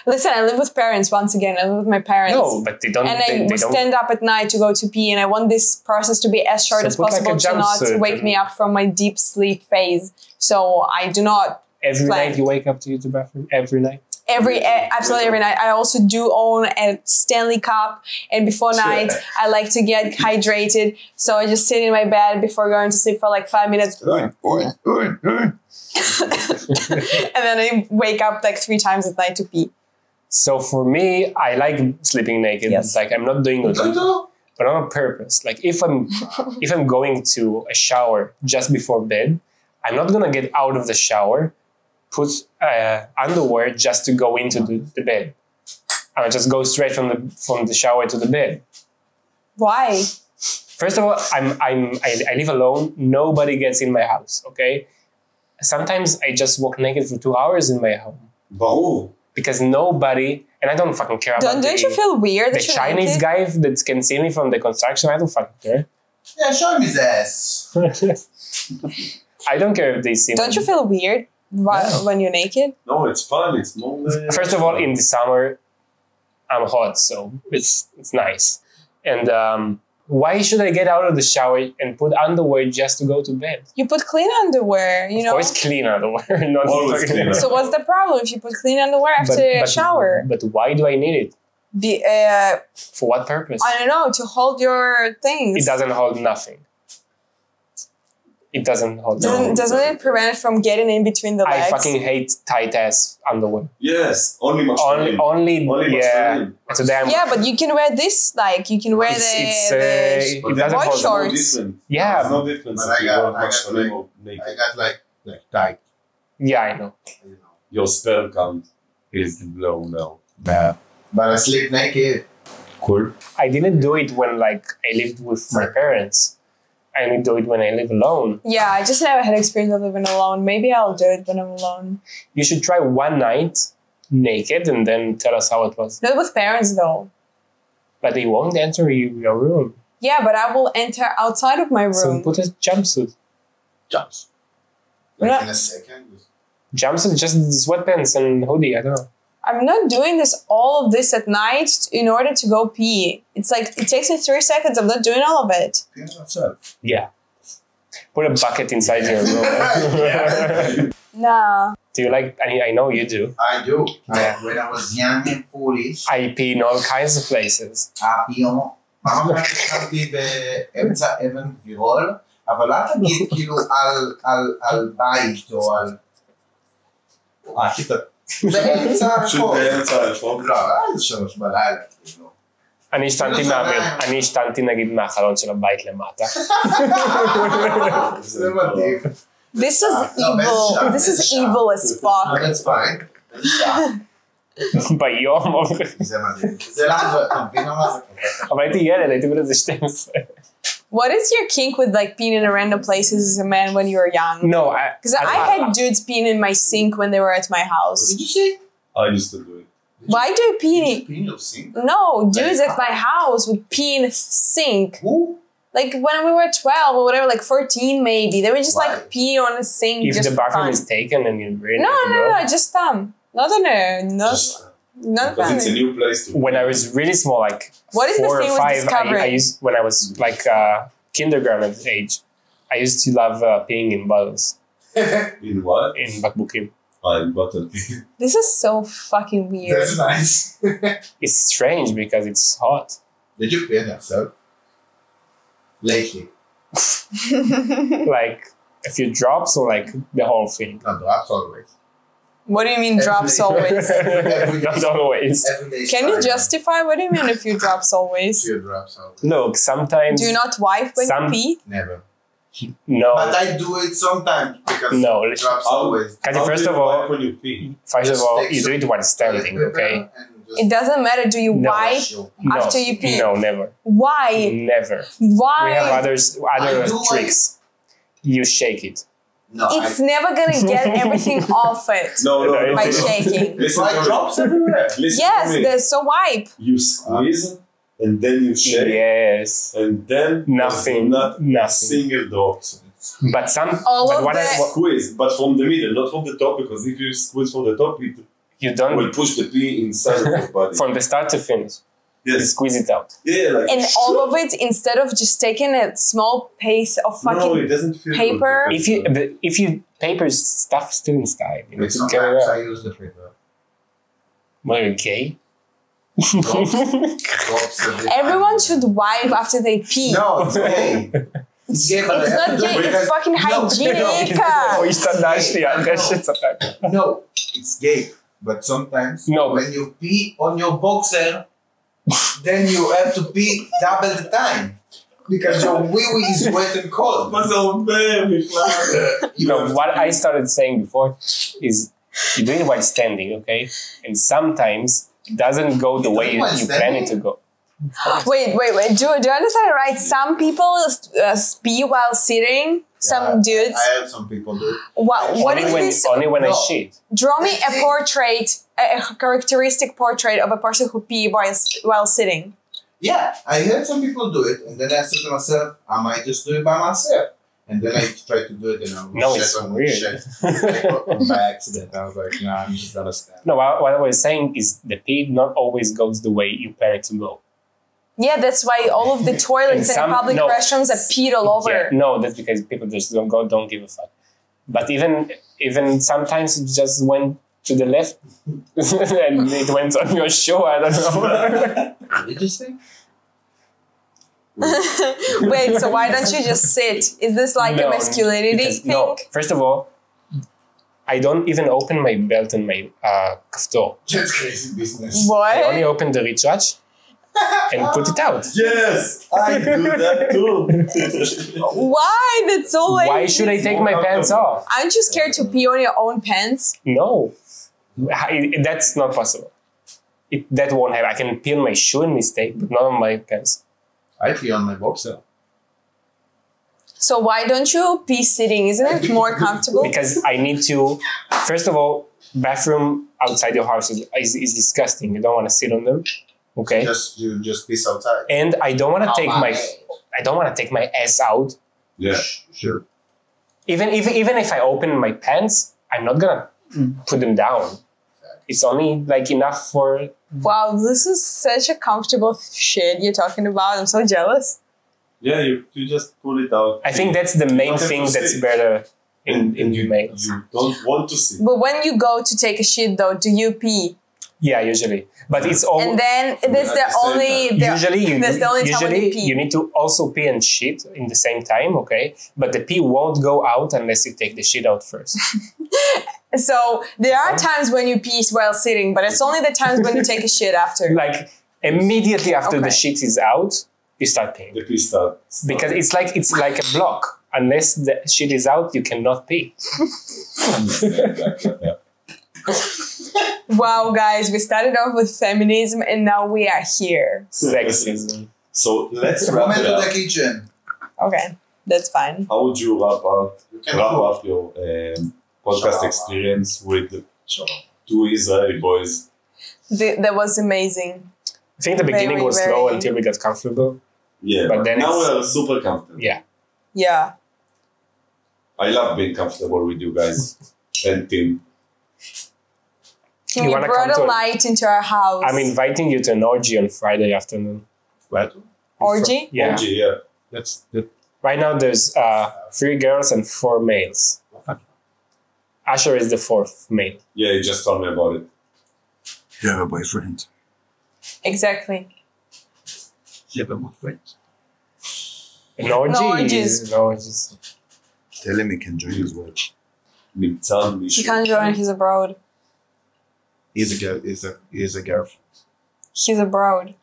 C: Listen, I live with parents once again. I live with my parents.
A: No, but they don't.
C: And
A: they
C: I
A: don't.
C: stand up at night to go to pee, and I want this process to be as short
A: So
C: as
A: put like
C: possible
A: a
C: to not
A: jumpsuit
C: wake me
A: and-
C: up from my deep sleep phase. So I do not
A: Every
C: plan.
A: night you wake up to use the bathroom. Every night.
C: absolutely every night. I also do own a Stanley Cup, and before night I like to get hydrated. So I just sit in my bed before going to sleep for like 5 minutes, and then I wake up like 3 times at night to pee.
A: So for me, I like sleeping naked.
C: Yes.
A: It's like I'm not doing it, but on purpose. Like if I'm going to a shower just before bed, I'm not gonna get out of the shower, put underwear just to go into the bed. I'll just go straight from the shower to the bed.
C: Why?
A: First of all, I live alone. Nobody gets in my house. Okay. Sometimes I just walk naked for 2 hours in my home
B: ברור.
A: because nobody, and I don't fucking care about
C: Don't you feel weird
A: the
C: that you're
A: Chinese
C: naked?
A: guy that can see me from the construction. I don't fucking care.
D: Yeah, show him his ass.
A: I don't care if they see
C: Don't
A: me.
C: you feel weird when you're naked?
B: No, it's fun. It's more.
A: First of all, in the summer, I'm hot, so it's nice. And why should I get out of the shower and put underwear just to go to bed?
C: You put clean underwear, you
A: Of
C: know?
A: course, clean underwear. Not
B: Always
A: fucking-
B: clean
C: So what's the problem if you put clean underwear after a shower?
A: But why do I need it? For what purpose?
C: I don't know, to hold your things.
A: It doesn't hold nothing. It doesn't hold nothing.
C: Doesn't it prevent it from getting in between the legs?
A: I fucking hate tight ass underwear.
B: Yes, only much.
A: Only yeah.
B: Mashtarim.
A: And today I'm
C: Yeah, but you can wear this, like, you can wear
A: it doesn't
C: white
A: hold.
C: shorts.
B: Different.
A: Yeah.
B: There's no difference.
D: But
B: if you want
D: I
B: mashtarim or naked.
D: got like tight.
A: Yeah, I know.
D: You know.
B: Your sperm count is low now.
D: But I sleep naked.
B: Cool.
A: I didn't do it when like I lived with my parents. I only do it when I live alone.
C: Yeah, I just never had experience of living alone. Maybe I'll do it when I'm alone.
A: You should try one night naked and then tell us how it was.
C: Not with parents, though.
A: But they won't enter your room.
C: Yeah, but I will enter outside of my
A: So
C: room.
A: put a jumpsuit.
D: Jumps.
C: Yeah.
D: Like in a second.
A: Jumpsuit, just sweatpants and hoodie. I don't know.
C: I'm not doing all of this at night in order to go pee. It's like, it takes me 3 seconds. I'm not doing all of it.
D: Yeah, that's it.
A: Yeah. Put a bucket inside your room.
C: Nah.
A: Do you like? I know you do.
D: I do.
A: Yeah.
D: When I was young and foolish,
A: I pee in all kinds of places.
D: הפיון, פעם אחת התחלתי באמצע אבן גבירול, אבל אל תגיד כאילו על בית או על... באמצע
B: פשוט
D: הרחוב.
B: באמצע הרחוב.
D: לא, איזה 3 בלילה, כאילו.
A: אני השתנתי נגיד מהחלון של הבית למטה.
D: זה מדהים.
C: This is evil. This is evil as fuck.
D: That's fine. איזה שעה.
A: ביום.
D: זה מדהים. זה למה, אתה מבין מה זה כל כך?
A: אבל הייתי ילד, הייתי בן איזה 12.
C: What is your kink with like peeing in random places as a man when you were young?
A: No,
C: Because I had dudes peeing in my sink when they were at my house.
D: Did you see?
B: I used to do it.
C: Why do you pee?
D: Pee in your sink?
C: No, dudes at my house would pee in a sink.
D: Who?
C: Like when we were 12 or whatever, like 14 maybe. They would just
D: Why?
C: like pee on a sink
A: if
C: just
A: the
C: for
A: bathroom
C: fun.
A: is taken and you really
C: No, just not on a, not
B: Just
C: not
B: because it's a
C: family.
B: new place to.
A: When I was really small, like
C: What is the
A: 4 or
C: thing with
A: 5,
C: discovering?
A: I used when I was like kindergarten age. I used to love peeing in bottles,
B: In what?
A: in bakbukim.
B: In bottle.
C: This is so fucking weird.
D: That's nice.
A: It's strange because it's hot.
D: Did you pee on yourself? Lately.
A: Like a few drops or like the whole thing.
D: No, drops always.
C: What do you mean drops always?
A: Not always.
D: Every day.
C: Can you justify? What do you mean a few drops always?
D: Few drops always.
A: Look, sometimes
C: Do you not wipe when
A: Some-
C: you pee?
D: Never.
A: no.
D: But I do it sometimes because
A: No.
D: drops always.
A: Kati,
B: How
A: first
B: do
A: of
B: you
A: all,
B: wipe when you pee?
A: first of
D: Just
A: all,
D: take
A: you do
D: some
A: it while standing,
D: toilet
A: okay?
D: paper and just
C: It doesn't matter. Do you
A: No.
C: wipe
A: No,
C: after you pee?
A: No, never,
C: Why?
A: never.
C: Why?
A: We have other
D: I do
A: tricks. You shake it.
D: No,
C: It's never gonna get everything off it
B: No,
C: by
B: no.
C: shaking.
B: Listen
D: Like
B: to me.
D: drops everywhere.
B: Listen
C: Yes,
B: to me.
C: there's so wipe.
B: You squeeze and then you shake,
A: Yes.
B: and then
A: Nothing.
B: there's not a
A: Nothing.
B: single drop.
A: But some.
C: All
A: but
C: of
A: what I,
C: the-
A: what
B: Squeeze, but from the middle, not from the top, because if you squeeze from the top, it
A: you don't
B: will push the pee inside of your body.
A: from the start to finish. You
B: Yes.
A: squeeze it out.
B: Yeah, like
C: And all of it, instead of just taking a small piece of
B: no,
C: fucking
B: it doesn't feel
C: paper.
B: good.
A: If you paper stuff still inside, you know,
D: But
A: to carry
D: sometimes
A: around.
D: I use the filter.
A: Well, you're gay.
D: Drops a bit.
C: everyone should wipe after they pee.
D: No, it's gay. It's gay, but I
C: It's
D: have
C: not
D: to do
C: gay,
D: it
C: it's
D: because-
C: fucking hygienic.
A: או השתדשתי, הרגשת צחק.
D: No, it's gay. But sometimes
A: No.
D: when you pee on your boxer, then you have to pee double the time. Because your wee-wee is wet and cold.
B: מה זה אומר בכלל?
D: You
A: No,
D: have to
A: what I
D: pee.
A: started saying before is you do it while standing, okay? And sometimes it doesn't go the
D: You do
A: way
D: it while
A: you plan it to
D: standing?
A: go.
C: Wait. Do you understand it right? Some people pee while sitting. Some
D: Yeah,
C: dudes.
D: I have some people do it.
C: What
A: Only
C: is
A: when,
C: this?
A: only when I
D: No.
A: shit.
C: Draw me a
D: Let's see.
C: portrait, a characteristic portrait of a person who pee while sitting.
D: Yeah, I heard some people do it, and then I said to myself, I might just do it by myself. And then I tried to do it, and I was
A: No, it's weird.
D: by accident. I was like, nah, I'm just gonna stand.
A: No, what I was saying is the pee not always goes the way you plan it to go.
C: Yeah, that's why all of the toilets
A: And
C: and
A: some-
C: public
A: no.
C: restrooms are peed all over.
A: Yeah, no, that's because people just don't give a fuck. But even sometimes it just went to the left and it went on your shoe. I don't know.
D: What did you say?
C: Wait, so why don't you just sit? Is this like a
A: No,
C: masculinity
A: because-
C: thing?
A: No, first of all, I don't even open my belt and my kaftor.
D: That's crazy business.
A: I only
C: What?
A: open the recharge and put it out.
B: Yes, I do that too.
C: Why? That's so like.
A: Why should I take my pants off?
C: Aren't you scared to pee on your own pants?
A: No, that's not possible. That won't happen. I can pee on my shoe and mistake, but not on my pants.
D: I pee on my boxer.
C: So why don't you pee sitting? Isn't it more comfortable?
A: Because I need to. First of all, bathroom outside your house is disgusting. You don't want to sit on them. Okay.
D: You just piss outside.
A: And I don't want to take my
D: Hey.
A: I don't want to take my ass out.
B: Yeah.
D: Sure.
A: Even if I open my pants, I'm not gonna put them down. It's only like enough for.
C: Wow, this is such a comfortable shit you're talking about. I'm so jealous.
B: Yeah, you just pull it out.
A: I think that's the main
B: don't have
A: thing
B: to
A: that's
B: sit.
A: better in
B: you,
A: males.
B: you don't want to see.
C: But when you go to take a shit, though, do you pee?
A: Yeah, usually, but it's all.
C: And then that's
B: at
C: the
B: the same
C: only.
B: time.
A: Usually,
C: that's the only time when you pee.
A: you need to also pee and shit in the same time, okay? But the pee won't go out unless you take the shit out first.
C: So there are times when you pee while sitting, but it's only the times when you take a shit after.
A: Like immediately after the
C: Okay.
A: shit is out, you start peeing
B: The pee start.
A: because it's like a block. Unless the shit is out, you cannot pee.
B: Yeah.
C: Wow, guys, we started off with feminism and now we are here.
A: Sexism.
B: So let's wrap
D: Woman
B: it
D: to
B: up.
D: the kitchen.
C: Okay, that's fine.
B: How would you wrap
D: can
B: up your podcast
D: Shalom.
B: experience with
D: Sure.
B: two Israeli boys?
C: That was amazing.
A: I think the beginning
C: Very,
A: was slow
C: very-
A: until we got comfortable.
B: Yeah,
A: But then
B: now
A: it's-
B: we are super comfortable.
A: Yeah.
C: Yeah.
B: I love being comfortable with you guys and Tim.
C: Can
A: You
C: you
A: wanna
C: brought
A: come
C: a
A: to-
C: light into our house?
A: I'm inviting you to an orgy on Friday afternoon.
B: What?
C: Orgy?
A: Yeah.
B: OG, yeah.
D: That's the
A: Right now there's 3 girls and 4 males. Asher is the 4th male.
B: Yeah, you just told me about it.
D: You have a boyfriend.
C: Exactly.
D: You have a boyfriend.
A: An orgy
C: No orgies.
A: is no orgies.
D: Tell him he can join as well.
B: נמצא
C: He
B: מישהו.
C: can't join, he's abroad.
D: He's a girlfriend.
C: He's abroad.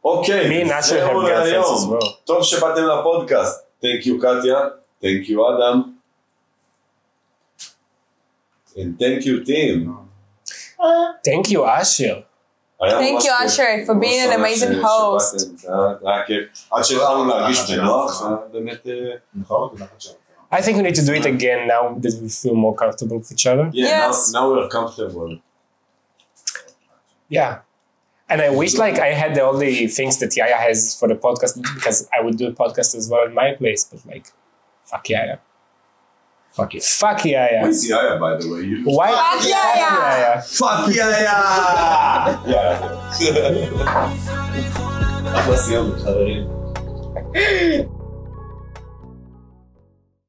B: אוקיי,
A: Me and Asher have
B: זהו
A: girlfriends as
B: להיום.
A: well.
B: טוב שבאתם לפודקאסט. Thank you, קטיה. Thank you, אדם. And thank you, Tim.
A: Thank you, Asher.
B: היה
C: Thank
B: ממש
C: you,
B: כיף.
C: Asher, for being an
B: ממש
C: amazing
B: שמח
C: host.
B: שבאתם. זה היה כיף. עד שהתחלנו להרגיש בנוח, זה היה באמת...
D: נכון?
A: I think we need to do it again now that we feel more comfortable with each other.
B: Yeah,
C: Yes.
B: now we're comfortable.
A: Yeah. And I wish like I had all the things that Yaya has for the podcast, because I would do a podcast as well in my place. But like, fuck Yaya.
D: Fuck it.
A: Fuck Yaya.
B: Where's Yaya, by the way?
A: Why?
C: Fuck Yaya.
B: Fuck Yaya!
E: אחלה סיום, חברים.